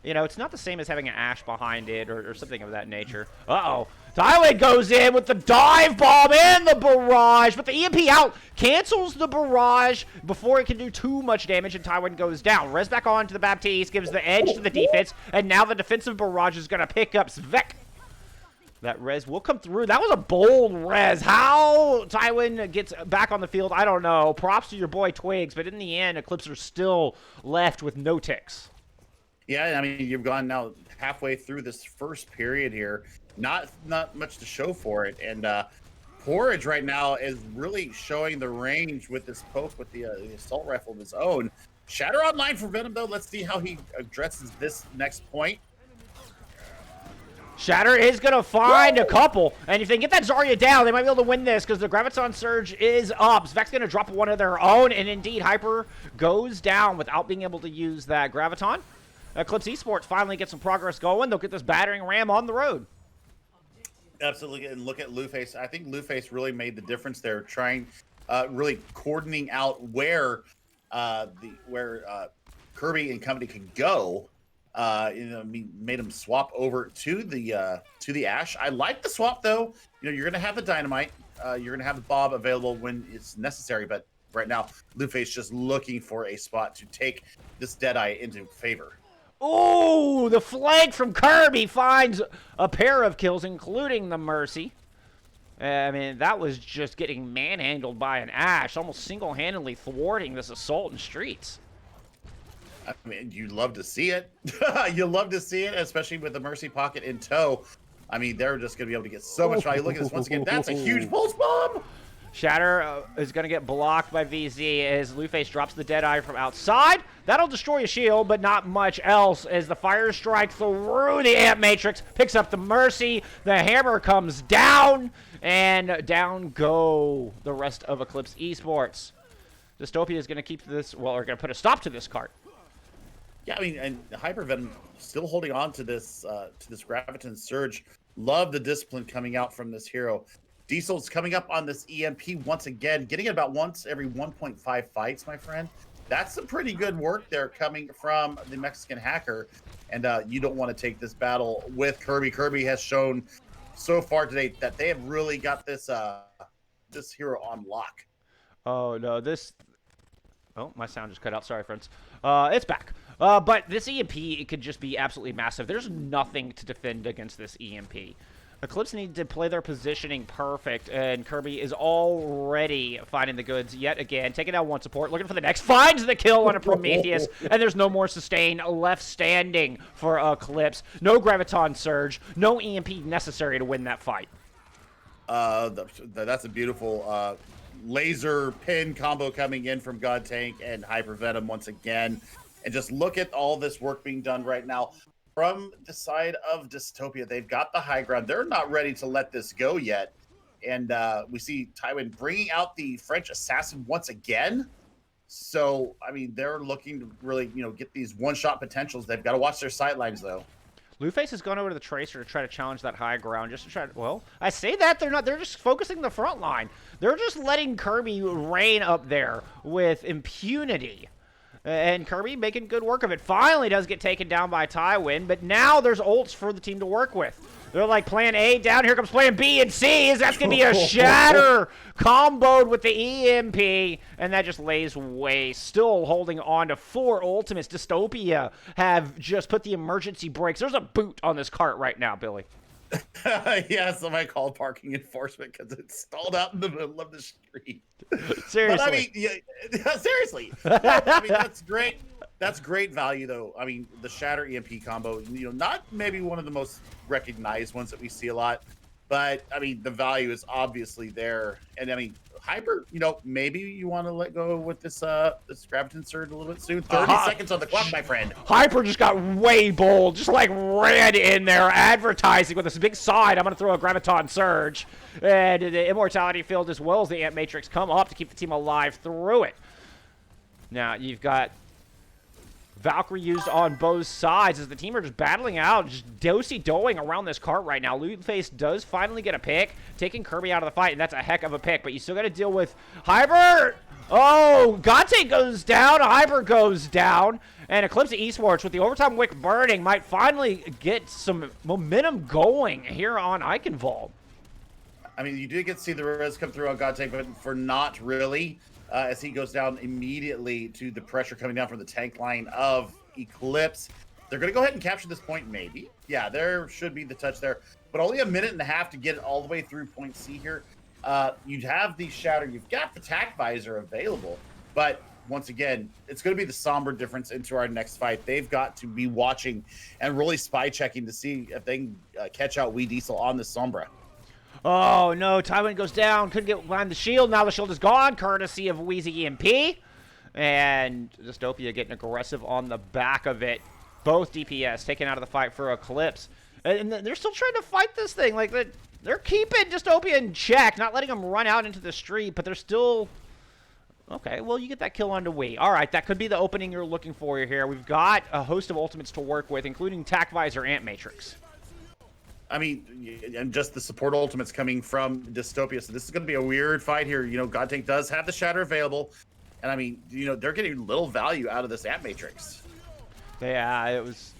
Speaker 1: you know, it's not the same as having an Ashe behind it or something of that nature. Uh-oh. Tywin goes in with the dive bomb and the barrage, but the EMP out cancels the barrage before it can do too much damage, and Tywin goes down. Res back on to the Baptiste, gives the edge to the defense, and now the defensive barrage is going to pick up Svek. That res will come through. That was a bold res. How Tywin gets back on the field, I don't know. Props to your boy Twigs, but in the end, Eclipse are still left with no ticks.
Speaker 2: Yeah, I mean, you've gone now halfway through this first period here. Not much to show for it, and Porridge right now is really showing the range with this poke with the assault rifle of his own. Shatter online for Venom though. Let's see how he addresses this next point.
Speaker 1: Shatter is going to find a couple, and if they can get that Zarya down, they might be able to win this because the Graviton Surge is up. Svek's going to drop one of their own, and indeed, Hyper goes down without being able to use that Graviton. Eclipse Esports finally get some progress going. They'll get this battering ram on the road.
Speaker 2: Absolutely, and look at Luface. I think Luface really made the difference there, trying, really coordinating out where Kirby and company could go. Made him swap over to the Ashe. I like the swap though. You know, you're gonna have the dynamite, you're gonna have the Bob available when it's necessary, but right now Luface just looking for a spot to take this Deadeye into favor.
Speaker 1: Ooh, the flank from Kirby finds a pair of kills, including the Mercy. I mean, that was just getting manhandled by an Ashe, almost single-handedly thwarting this assault in streets.
Speaker 2: I mean, you love to see it. You love to see it, especially with the Mercy pocket in tow. I mean, they're just going to be able to get so much value. Look at this once again. That's a huge pulse bomb.
Speaker 1: Shatter is going to get blocked by VZ as Luface drops the Deadeye from outside. That'll destroy a shield, but not much else as the Fire Strike through the Ant Matrix picks up the Mercy. The hammer comes down, and down go the rest of Eclipse Esports. Dystopia is going to keep this, well, or going to put a stop to this cart.
Speaker 2: Yeah, I mean, and Hypervenom still holding on to this Graviton Surge. Love the discipline coming out from this hero. Diesel's coming up on this EMP once again, getting it about once every 1.5 fights, my friend. That's some pretty good work there coming from the Mexican hacker. And you don't want to take this battle with Kirby. Kirby has shown so far today that they have really got this this hero on lock.
Speaker 1: Oh, no, this... Oh, my sound just cut out. Sorry, friends. It's back. But this EMP, it could just be absolutely massive. There's nothing to defend against this EMP. Eclipse need to play their positioning perfect, and Kirby is already finding the goods yet again. Taking out one support, looking for the next, finds the kill on a Prometheus, and there's no more sustain left standing for Eclipse. No Graviton Surge, no EMP necessary to win that fight.
Speaker 2: That's a beautiful laser pin combo coming in from God Tank and Hypervenom once again. And just look at all this work being done right now. From the side of Dystopia, they've got the high ground. They're not ready to let this go yet. And we see Tywin bringing out the French assassin once again. So, I mean, they're looking to really, get these one-shot potentials. They've got to watch their sidelines, though.
Speaker 1: Luface has gone over to the Tracer to try to challenge that high ground, just to try to, well, I say that, they're just focusing the front line. They're just letting Kirby reign up there with impunity. And Kirby making good work of it. Finally does get taken down by Tywin, but now there's ults for the team to work with. They're like plan A down, here comes plan B and C. That's going to be a Shatter comboed with the EMP, and that just lays waste. Still holding on to 4 ultimates. Dystopia have just put the emergency brakes. There's a boot on this cart right now, Billy.
Speaker 2: Yeah, somebody called parking enforcement because it's stalled out in the middle of the street. But I
Speaker 1: Seriously.
Speaker 2: mean, yeah, seriously, no. But I mean, that's great. That's great value, though. I mean, the Shatter EMP combo, not maybe one of the most recognized ones that we see a lot, but I mean, the value is obviously there. And I mean, Hyper, maybe you want to let go with this Graviton Surge a little bit soon. 30 seconds on the clock, my friend.
Speaker 1: Hyper just got way bold, just like ran in there, advertising with this big side. I'm going to throw a Graviton Surge. And the Immortality Field as well as the Ant Matrix come up to keep the team alive through it. Now, you've got Valkyrie used on both sides as the team are just battling out, just do-si-doing around this cart right now. Lootface does finally get a pick, taking Kirby out of the fight, and that's a heck of a pick, but you still got to deal with Hyper. Oh, Gante goes down, Hyper goes down, and Eclipse Esports with the overtime wick burning might finally get some momentum going here on Eichenwald.
Speaker 2: I mean, you do get to see the res come through on Godtake, but for not really, as he goes down immediately to the pressure coming down from the tank line of Eclipse. They're going to go ahead and capture this point, maybe. Yeah, there should be the touch there, but only a minute and a half to get it all the way through point C here. You'd have the Shatter. You've got the Tac Visor available, but once again, it's going to be the Sombra difference into our next fight. They've got to be watching and really spy checking to see if they can catch out Wee Diesel on the Sombra.
Speaker 1: Oh, no. Tywin goes down. Couldn't get behind the shield. Now the shield is gone, courtesy of Wheezy EMP. And Dystopia getting aggressive on the back of it. Both DPS taken out of the fight for Eclipse. And they're still trying to fight this thing. Like, they're keeping Dystopia in check, not letting them run out into the street, but they're still... Okay, well, you get that kill onto Wee. All right, that could be the opening you're looking for here. We've got a host of ultimates to work with, including Tac Visor, Ant Matrix.
Speaker 2: I mean, and just the support ultimates coming from Dystopia. So this is going to be a weird fight here. Godtank does have the Shatter available. And I mean, they're getting little value out of this Ant Matrix.
Speaker 1: Yeah, it was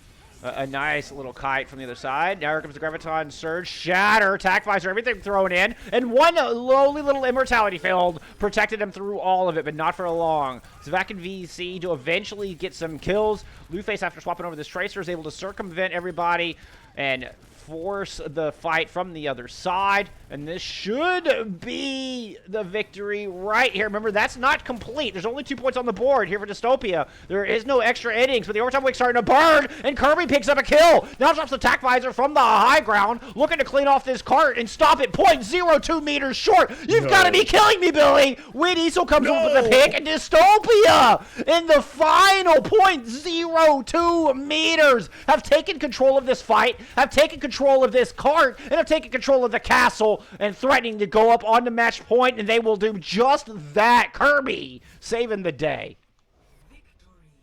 Speaker 1: a nice little kite from the other side. Now here comes the Graviton Surge. Shatter, Tac Visor, everything thrown in. And one lowly little Immortality Field protected him through all of it, but not for long. Zvak and VC to eventually get some kills. Blueface, after swapping over this Tracer, is able to circumvent everybody and force the fight from the other side, and this should be the victory right here. Remember, that's not complete. There's only 2 points on the board here for Dystopia. There is no extra innings, but the overtime wick's starting to burn, and Kirby picks up a kill. Now drops the Tac Visor from the high ground, looking to clean off this cart and stop it 0.02 meters short. You've got to be killing me, Billy. Wee Diesel comes in with the pick, and Dystopia in the final 0.02 meters have taken control of this fight, have taken control of this cart, and have taken control of the castle and threatening to go up on the match point, and they will do just that. Kirby saving the day.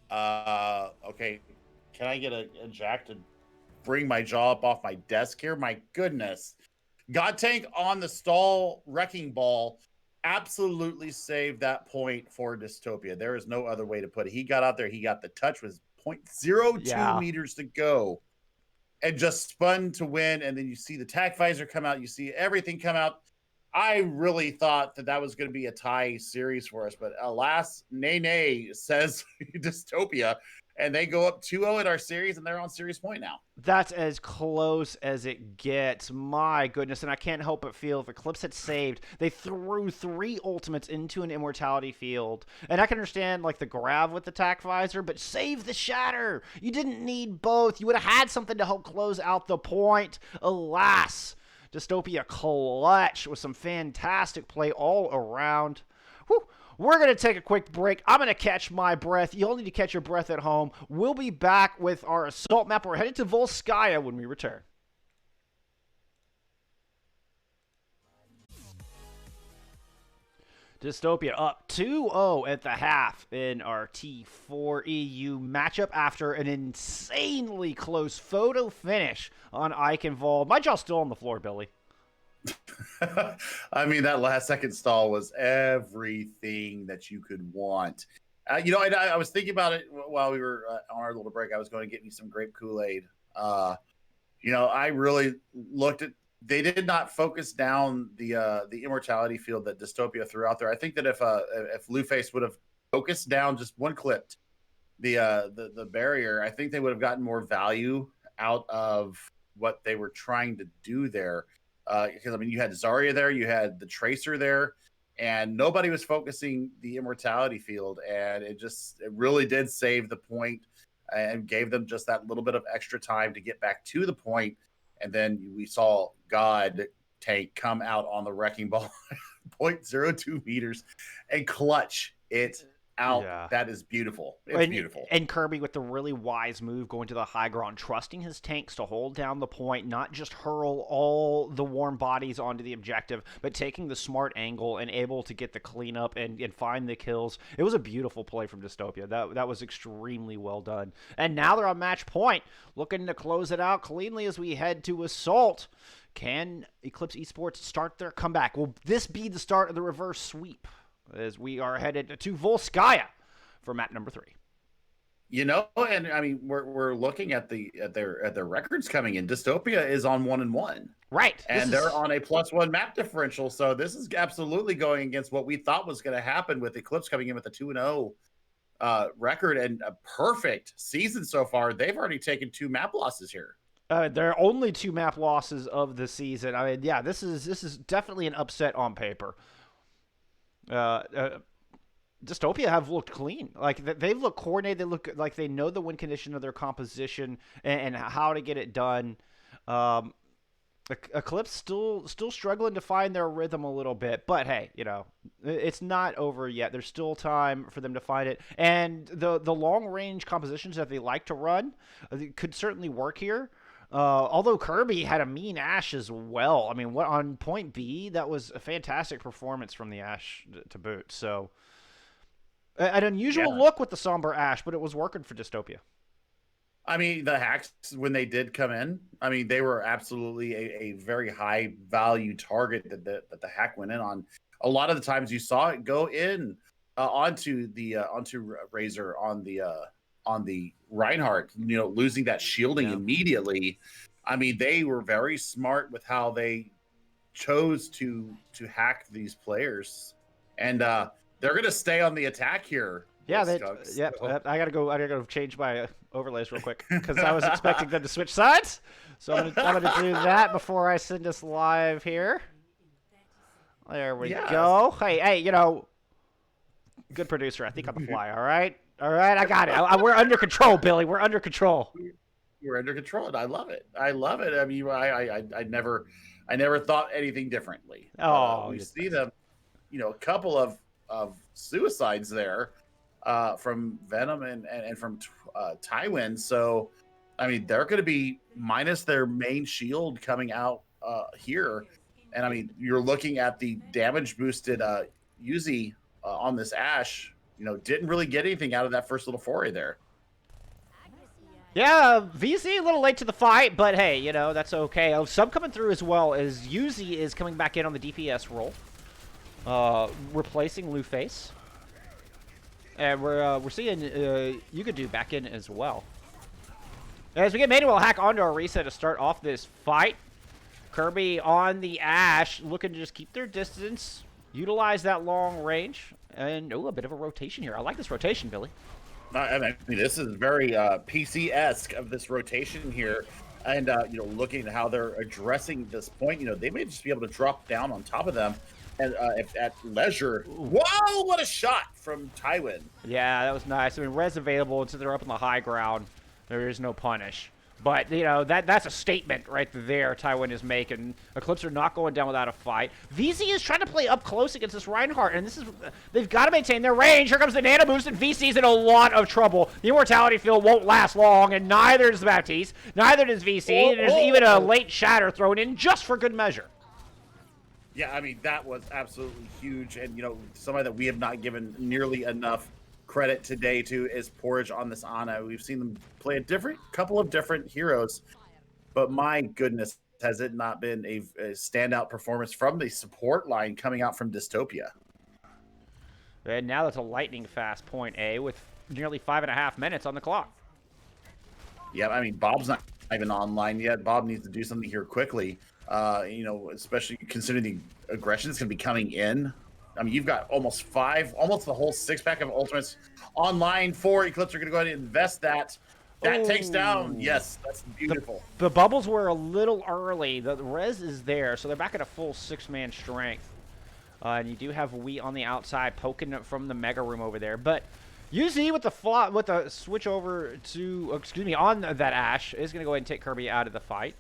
Speaker 2: Okay. Can I get a Jack to bring my jaw up off my desk here? My goodness. Godtank on the stall wrecking ball absolutely saved that point for Dystopia. There is no other way to put it. He got out there. He got the touch with 0.02 meters to go. And just spun to win, and then you see the Tac Visor come out. You see everything come out. I really thought that was going to be a tie series for us, but alas, nay, says Dystopia, and they go up 2-0 in our series, and they're on series point now.
Speaker 1: That's as close as it gets. My goodness, and I can't help but feel if Eclipse had saved, they threw 3 ultimates into an Immortality Field. And I can understand, like, the grab with the Tac Visor, but save the Shatter. You didn't need both. You would have had something to help close out the point. Alas, Dystopia clutch with some fantastic play all around. Whew. We're going to take a quick break. I'm going to catch my breath. You'll need to catch your breath at home. We'll be back with our assault map. We're headed to Volskaya when we return. Dystopia up 2-0 at the half in our T4 EU matchup after an insanely close photo finish on Eichenwald. My jaw's still on the floor, Billy.
Speaker 2: I mean, that last second stall was everything that you could want. I was thinking about it while we were on our little break. I was going to get me some grape Kool-Aid. I really looked at. They did not focus down the Immortality Field that Dystopia threw out there. I think that if Blueface would have focused down just one clipped the barrier, I think they would have gotten more value out of what they were trying to do there. Because I mean, you had Zarya there, you had the Tracer there, and nobody was focusing the immortality field, and it really did save the point and gave them just that little bit of extra time to get back to the point. And then we saw God tank come out on the wrecking ball, 0.02 meters, and clutch it out.
Speaker 1: Yeah.
Speaker 2: That is beautiful. It's beautiful.
Speaker 1: And Kirby with the really wise move going to the high ground, trusting his tanks to hold down the point, not just hurl all the warm bodies onto the objective, but taking the smart angle and able to get the cleanup and find the kills. It was a beautiful play from Dystopia. That was extremely well done. And now they're on match point, looking to close it out cleanly as we head to Assault. Can Eclipse Esports start their comeback? Will this be the start of the reverse sweep as we are headed to Volskaya for map number 3?
Speaker 2: And I mean, we're looking at their records coming in. Dystopia is on 1-1,
Speaker 1: right?
Speaker 2: And they're on a +1 map differential. So this is absolutely going against what we thought was going to happen with Eclipse coming in with a 2-0 record and a perfect season so far. They've already taken 2 map losses here.
Speaker 1: There are only 2 map losses of the season. I mean, yeah, this is definitely an upset on paper. Dystopia have looked clean. Like they've looked coordinated. They look like they know the win condition of their composition and how to get it done. Eclipse still struggling to find their rhythm a little bit, but hey, it's not over yet. There's still time for them to find it, and the long range compositions that they like to run could certainly work here. Although Kirby had a mean Ashe as well. I mean, what on point B, that was a fantastic performance from the Ashe to boot. So an unusual look with the somber Ashe, but it was working for Dystopia.
Speaker 2: I mean, the hacks, when they did come in, I mean, they were absolutely a very high value target that the hack went in on. A lot of the times you saw it go in onto Razor on the Reinhardt, losing that shielding immediately. I mean, they were very smart with how they chose to hack these players, and they're going to stay on the attack here.
Speaker 1: Yeah, I gotta go change my overlays real quick because I was expecting them to switch sides. So I'm gonna do that before I send us live here. There we go. Hey, good producer. I think on the fly. All right, I got it. We're under control, Billy. We're under control.
Speaker 2: We're under control, and I love it. I mean, I never thought anything differently. We see them, a couple of suicides there. From Venom and from Tywin. So, I mean, they're going to be minus their main shield coming out here. And, I mean, you're looking at the damage boosted Yuzi on this Ashe, didn't really get anything out of that first little foray there.
Speaker 1: Yeah, VC a little late to the fight, but hey, that's okay. Sub coming through as well as Yuzi is coming back in on the DPS role, replacing Luface. And we're seeing Yugadu back in as well. As we get Manuel hack onto our reset to start off this fight. Kirby on the Ashe, looking to just keep their distance, utilize that long range, and a bit of a rotation here. I like this rotation, Billy.
Speaker 2: I mean, this is very PC-esque of this rotation here. And, looking at how they're addressing this point, they may just be able to drop down on top of them. And at leisure. Whoa, what a shot from Tywin.
Speaker 1: Yeah, that was nice. I mean, res available until they're up on the high ground. There is no punish. But, that's a statement right there Tywin is making. Eclipse are not going down without a fight. VC is trying to play up close against this Reinhardt, and they've got to maintain their range. Here comes the nano boost, and VC's in a lot of trouble. The immortality field won't last long, and neither does Baptiste. Neither does VC. And there's even a late shatter thrown in just for good measure.
Speaker 2: Yeah, I mean, that was absolutely huge. And, somebody that we have not given nearly enough credit today to is Porridge on this Ana. We've seen them play a couple of different heroes. But my goodness, has it not been a standout performance from the support line coming out from Dystopia?
Speaker 1: And now that's a lightning fast point A with nearly 5.5 minutes on the clock.
Speaker 2: Yeah, I mean, Bob's not even online yet. Bob needs to do something here quickly. Especially considering the aggression that's going to be coming in. I mean, you've got almost the whole 6-pack of ultimates online for Eclipse. Are going to go ahead and invest that. That takes down.
Speaker 1: Oh.
Speaker 2: Yes, that's beautiful.
Speaker 1: The bubbles were a little early. The res is there, so they're back at a full 6-man strength. And you do have Wee on the outside poking it from the mega room over there. But UZ with the switch over to, on that Ashe is going to go ahead and take Kirby out of the fight.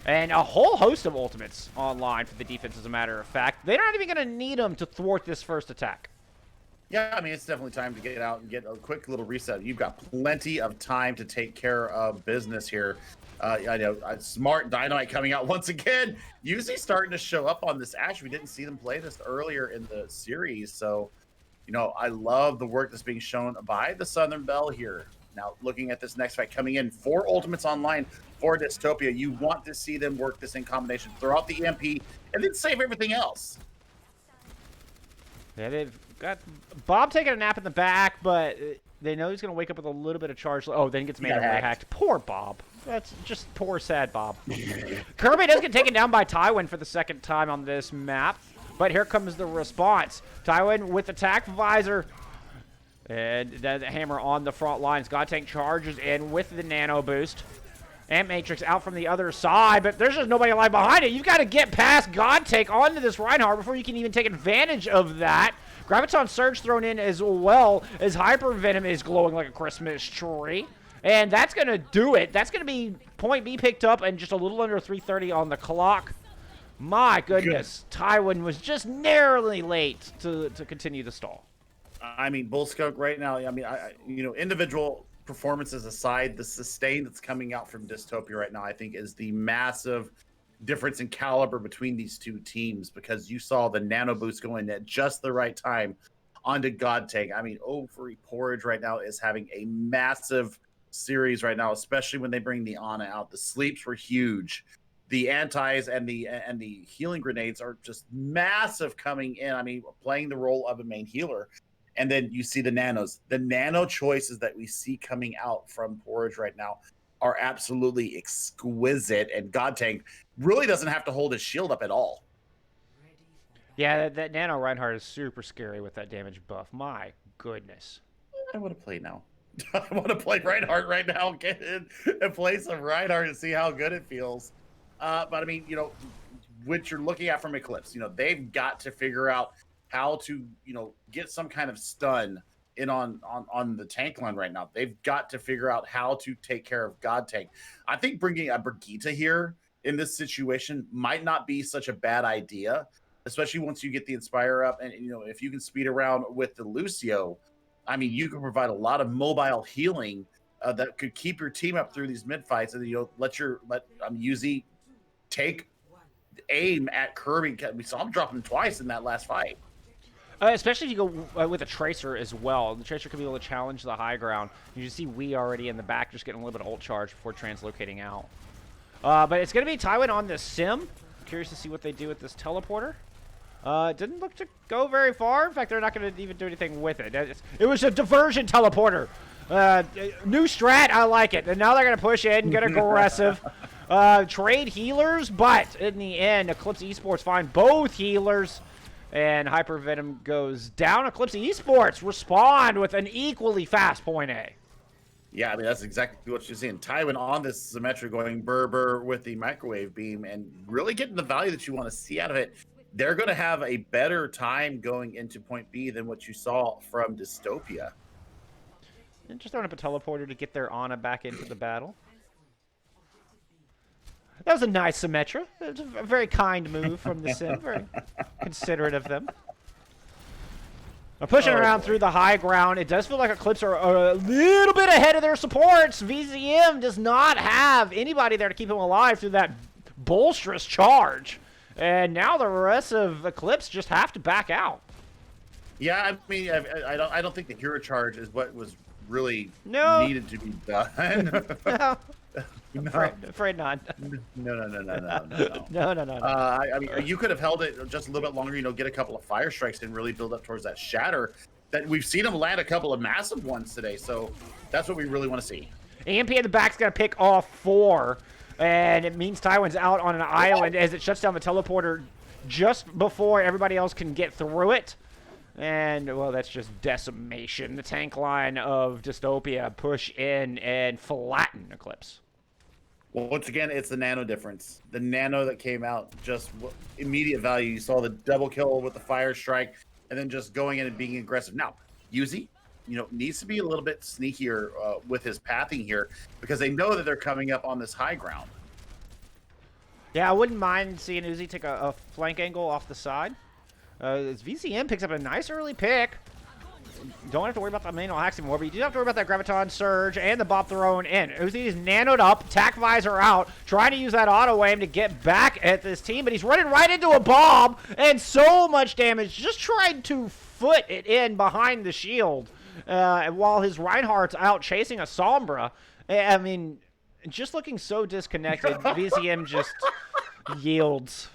Speaker 1: And a whole host of ultimates online for the defense, as a matter of fact. They're not even going to need them to thwart this first attack.
Speaker 2: Yeah, I mean, it's definitely time to get out and get a quick little reset. You've got plenty of time to take care of business here. I know, smart Dynamite coming out once again. Usually starting to show up on this Ashe. We didn't see them play this earlier in the series. So, you know, I love the work that's being shown by the Southern Belle here. Now, looking at this next fight coming in, 4 ultimates online for Dystopia. You want to see them work this in combination, throw out the EMP, and then save everything else.
Speaker 1: Yeah, they've got Bob taking a nap in the back, but they know he's going to wake up with a little bit of charge. Oh, then he gets manually hacked. Poor Bob. That's just poor, sad Bob. Kirby does get taken down by Tywin for the second time on this map, but here comes the response. Tywin with attack visor. And the hammer on the front lines. God Tank charges in with the nano boost. And Matrix out from the other side, but there's just nobody alive behind it. You've got to get past God Tank onto this Reinhardt before you can even take advantage of that. Graviton Surge thrown in as well as Hyper Venom is glowing like a Christmas tree. And that's going to do it. That's going to be point B picked up and just a little under 3:30 on the clock. My goodness. Tywin was just narrowly late to continue the stall.
Speaker 2: I mean, Bull Skunk right now, I mean, you know, individual performances aside, the sustain that's coming out from Dystopia right now, I think, is the massive difference in caliber between these two teams, because you saw the nano boost going at just the right time onto God Tank. I mean, Ovary Porridge right now is having a massive series right now, especially when they bring the Ana out. The sleeps were huge. The antis and the healing grenades are just massive coming in. I mean, playing the role of a main healer. And then you see the nanos. The nano choices that we see coming out from Porridge right now are absolutely exquisite. And God Tank really doesn't have to hold his shield up at all.
Speaker 1: Yeah, that nano Reinhardt is super scary with that damage buff. My goodness.
Speaker 2: I want to play now. I want to play Reinhardt right now. Get in and play some Reinhardt and see how good it feels. But I mean, you know, what you're looking at from Eclipse, you know, they've got to figure out how to, you know, get some kind of stun in on the tank line right now. They've got to figure out how to take care of God Tank. I think bringing a Brigitte here in this situation might not be such a bad idea, especially once you get the Inspire up. And, you know, if you can speed around with the Lucio, I mean, you can provide a lot of mobile healing that could keep your team up through these mid fights, and, you know, let Yuzi take aim at Kirby. We saw him drop him twice in that last fight.
Speaker 1: Especially if you go with a Tracer as well. The Tracer could be able to challenge the high ground. You can see Wee already in the back just getting a little bit of ult charge before translocating out. But it's going to be Tywin on the sim. Curious to see what they do with this teleporter. Didn't look to go very far. In fact, they're not going to even do anything with it. It was a diversion teleporter. New strat, I like it. And now they're going to push in, get aggressive. Trade healers, but in the end, Eclipse Esports find both healers. And Hyper Venom goes down. Eclipse Esports respond with an equally fast point A.
Speaker 2: Yeah, I mean, that's exactly what you're seeing. Tywin on this Symmetra going burr with the microwave beam and really getting the value that you want to see out of it. They're going to have a better time going into point B than what you saw from Dystopia.
Speaker 1: And just throwing up a teleporter to get their Ana back into the battle. That was a nice Symmetra. It was a very kind move from the Sim. Very considerate of them. Now pushing around through the high ground. It does feel like Eclipse are a little bit ahead of their supports. VZM does not have anybody there to keep him alive through that bolsterous charge. And now the rest of Eclipse just have to back out.
Speaker 2: Yeah, I mean, I don't think the hero charge is what was really needed to be done.
Speaker 1: No. Afraid not.
Speaker 2: No. I mean, you could have held it just a little bit longer, you know, get a couple of fire strikes and really build up towards that shatter. That we've seen him land a couple of massive ones today, so that's what we really want to see.
Speaker 1: EMP in the back's going to pick off 4, and it means Tywin's out on an island as it shuts down the teleporter just before everybody else can get through it. And, well, that's just decimation. The tank line of Dystopia push in and flatten Eclipse.
Speaker 2: Well, once again, it's the nano difference. The nano that came out, just immediate value. You saw the double kill with the fire strike, and then just going in and being aggressive. Now, Yuzi, needs to be a little bit sneakier with his pathing here because they know that they're coming up on this high ground.
Speaker 1: Yeah, I wouldn't mind seeing Uzi take a flank angle off the side. As VCM picks up a nice early pick. Don't have to worry about the manual hacks anymore, but you do have to worry about that Graviton Surge and the Bob thrown in. Uzi is nanoed up, tack visor out, trying to use that auto aim to get back at this team, but he's running right into a bomb, and so much damage. Just tried to foot it in behind the shield, while his Reinhardt's out chasing a Sombra. I mean, just looking so disconnected, VCM just yields.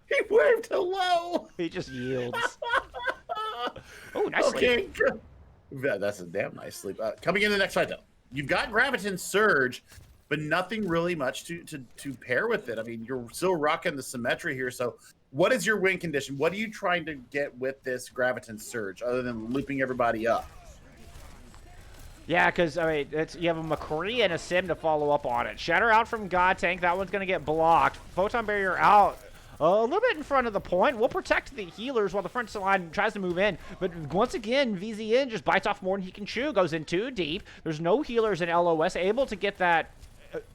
Speaker 2: He waved hello.
Speaker 1: He just yields. Oh, nice
Speaker 2: Okay,
Speaker 1: sleep.
Speaker 2: That's a damn nice sleep. Coming in the next fight, though, you've got Graviton Surge, but nothing really much to pair with it. I mean, you're still rocking the Symmetra here. So, what is your win condition? What are you trying to get with this Graviton Surge, other than looping everybody up?
Speaker 1: Yeah, because, I mean, you have a McCree and a Sim to follow up on it. Shatter out from God Tank. That one's going to get blocked. Photon Barrier out. A little bit in front of the point. We'll protect the healers while the front line tries to move in. But once again, VZN just bites off more than he can chew. Goes in too deep. There's no healers in LOS able to get that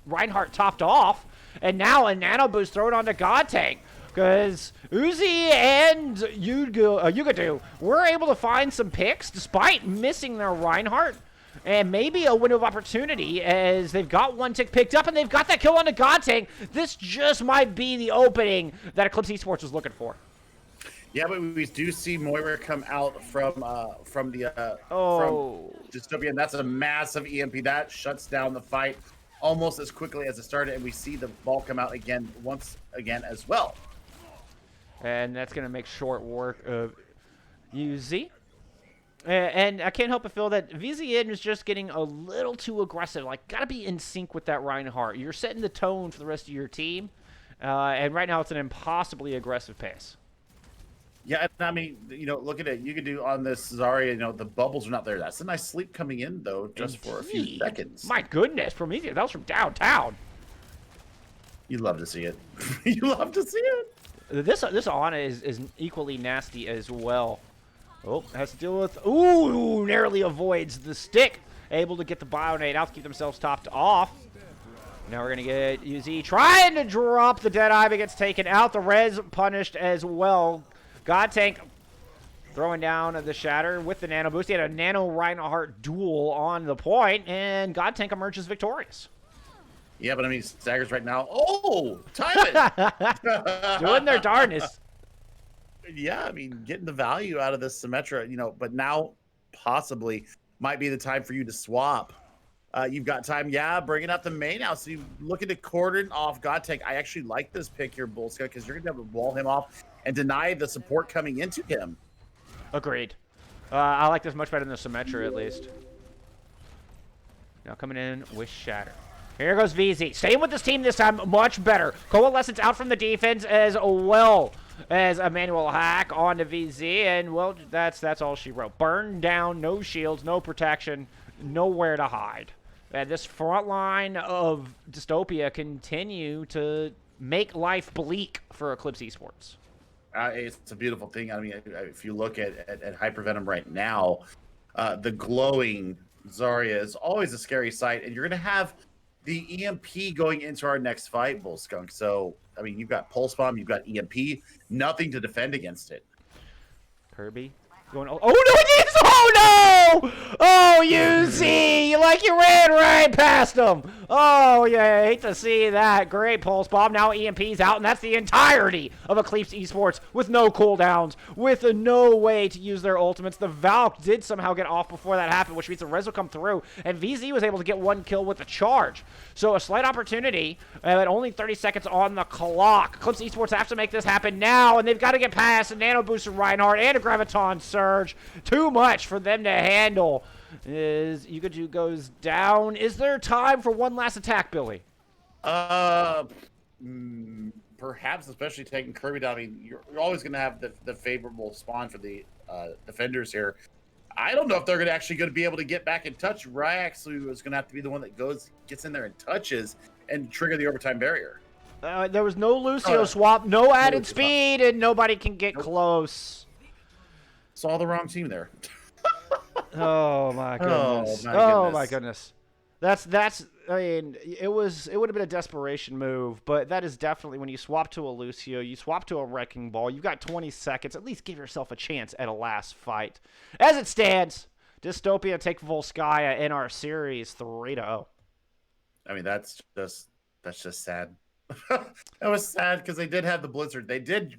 Speaker 1: Reinhardt topped off. And now a nano boost thrown onto God Tank. Because Uzi and Yugadu were able to find some picks despite missing their Reinhardt. And maybe a window of opportunity as they've got one tick picked up and they've got that kill on the God Tank. This just might be the opening that Eclipse Esports was looking for.
Speaker 2: Yeah, but we do see Moira come out from from Dystopia, and that's a massive EMP that shuts down the fight almost as quickly as it started, and we see the ball come out once again as well.
Speaker 1: And that's going to make short work of UZ. And I can't help but feel that VZN is just getting a little too aggressive. Like, got to be in sync with that Reinhardt. You're setting the tone for the rest of your team. And right now it's an impossibly aggressive pace.
Speaker 2: Yeah, and I mean, look at it. You could do on this Zarya, the bubbles are not there. That's a nice sleep coming in, though, just for a few seconds.
Speaker 1: My goodness, Prometheus, that was from downtown.
Speaker 2: You love to see it. You love to see it.
Speaker 1: This Ana is equally nasty as well. Oh, has to deal with... Ooh, narrowly avoids the stick. Able to get the Bionade out to keep themselves topped off. Now we're going to get UZ trying to drop the Deadeye, but gets taken out. The Res punished as well. God Tank throwing down the Shatter with the Nano Boost. He had a Nano Reinhardt duel on the point, and God Tank emerges victorious.
Speaker 2: Yeah, but I mean, Staggers right now. Oh, time it.
Speaker 1: Doing their darndest.
Speaker 2: Yeah, I mean, getting the value out of this Symmetra, but now possibly might be the time for you to swap. You've got time, bringing out the main now. So you looking to cordon off God Tank. I actually like this pick here, Bolska, because you're going to be able to wall him off and deny the support coming into him.
Speaker 1: Agreed. I like this much better than the Symmetra, at least. Now coming in with Shatter. Here goes VZ. Staying with this team this time, much better. Coalescence out from the defense as well as a manual hack onto VZ, and, well, that's all she wrote. Burned down, no shields, no protection, nowhere to hide. And this front line of Dystopia continue to make life bleak for Eclipse Esports.
Speaker 2: It's a beautiful thing. I mean, if you look at Hypervenom right now, the glowing Zarya is always a scary sight, and you're going to have the EMP going into our next fight, Bull Skunk. So, I mean, you've got Pulse Bomb, you've got EMP, nothing to defend against it.
Speaker 1: Kirby going, oh no, it is! Oh no! Oh, you like you ran right past him. Oh, yeah, I hate to see that. Great Pulse Bomb. Now EMP's out, and that's the entirety of Eclipse Esports with no cooldowns, with no way to use their ultimates. The Valk did somehow get off before that happened, which means the res will come through, and VZ was able to get one kill with the charge. So a slight opportunity, at only 30 seconds on the clock. Eclipse Esports have to make this happen now, and they've got to get past a Nano Booster Reinhardt and a Graviton Surge. Too much for them to handle. As Yugaju goes down. Is there time for one last attack, Billy?
Speaker 2: Perhaps, especially taking Kirby down. I mean, you're always going to have the favorable spawn for the defenders here. I don't know if they're actually going to be able to get back in touch. Ryax was going to have to be the one that gets in there and touches and trigger the overtime barrier.
Speaker 1: There was no Lucio swap, no added speed, and nobody can get close.
Speaker 2: Saw the wrong team there.
Speaker 1: Oh my goodness! Oh my goodness! That's. I mean, it would have been a desperation move, but that is definitely when you swap to a Lucio, you swap to a Wrecking Ball. You've got 20 seconds. At least give yourself a chance at a last fight. As it stands, Dystopia take Volskaya in our series 3-0.
Speaker 2: I mean, that's just sad. That was sad because they did have the blizzard. They did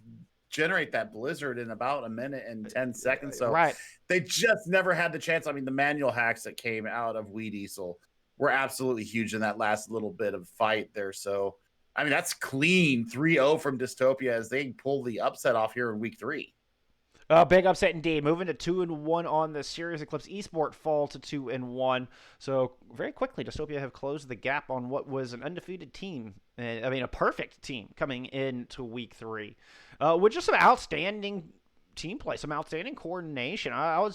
Speaker 2: generate that blizzard in about a minute and 10 seconds. So they just never had the chance. I mean, the manual hacks that came out of Wee Diesel were absolutely huge in that last little bit of fight there. So, I mean, that's clean 3-0 from Dystopia as they pull the upset off here in week 3.
Speaker 1: Big upset indeed. Moving to 2-1 on the series. Eclipse Esports fall to 2-1. So very quickly, Dystopia have closed the gap on what was an undefeated team. I mean, a perfect team coming into week 3, with just some outstanding team play, some outstanding coordination. I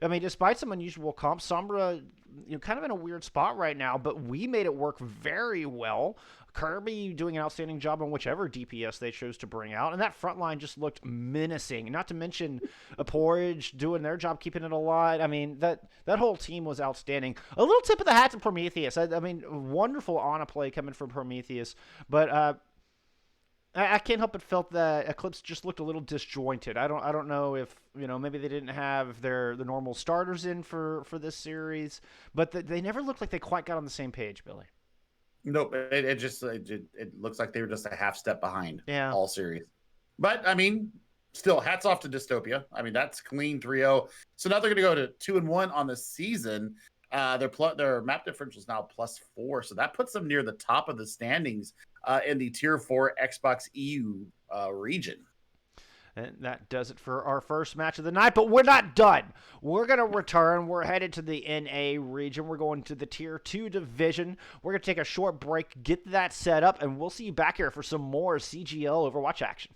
Speaker 1: mean, despite some unusual comps, Sombra, kind of in a weird spot right now, but we made it work very well. Kirby doing an outstanding job on whichever DPS they chose to bring out, and that front line just looked menacing. Not to mention a Porridge doing their job, keeping it alive. I mean, that whole team was outstanding. A little tip of the hat to Prometheus. I mean, wonderful Ana play coming from Prometheus, but I can't help but felt that Eclipse just looked a little disjointed. I don't know if maybe they didn't have the normal starters in for this series, but they never looked like they quite got on the same page, Billy.
Speaker 2: Nope, it looks like they were just a half step behind all series. But I mean, still, hats off to Dystopia. I mean, that's clean 3-0. So now they're going to go to 2-1 on the season. Their map differential is now +4, so that puts them near the top of the standings in the Tier 4 Xbox EU region.
Speaker 1: And that does it for our first match of the night, but we're not done. We're going to return. We're headed to the NA region. We're going to the Tier 2 division. We're going to take a short break, get that set up, and we'll see you back here for some more CGL Overwatch action.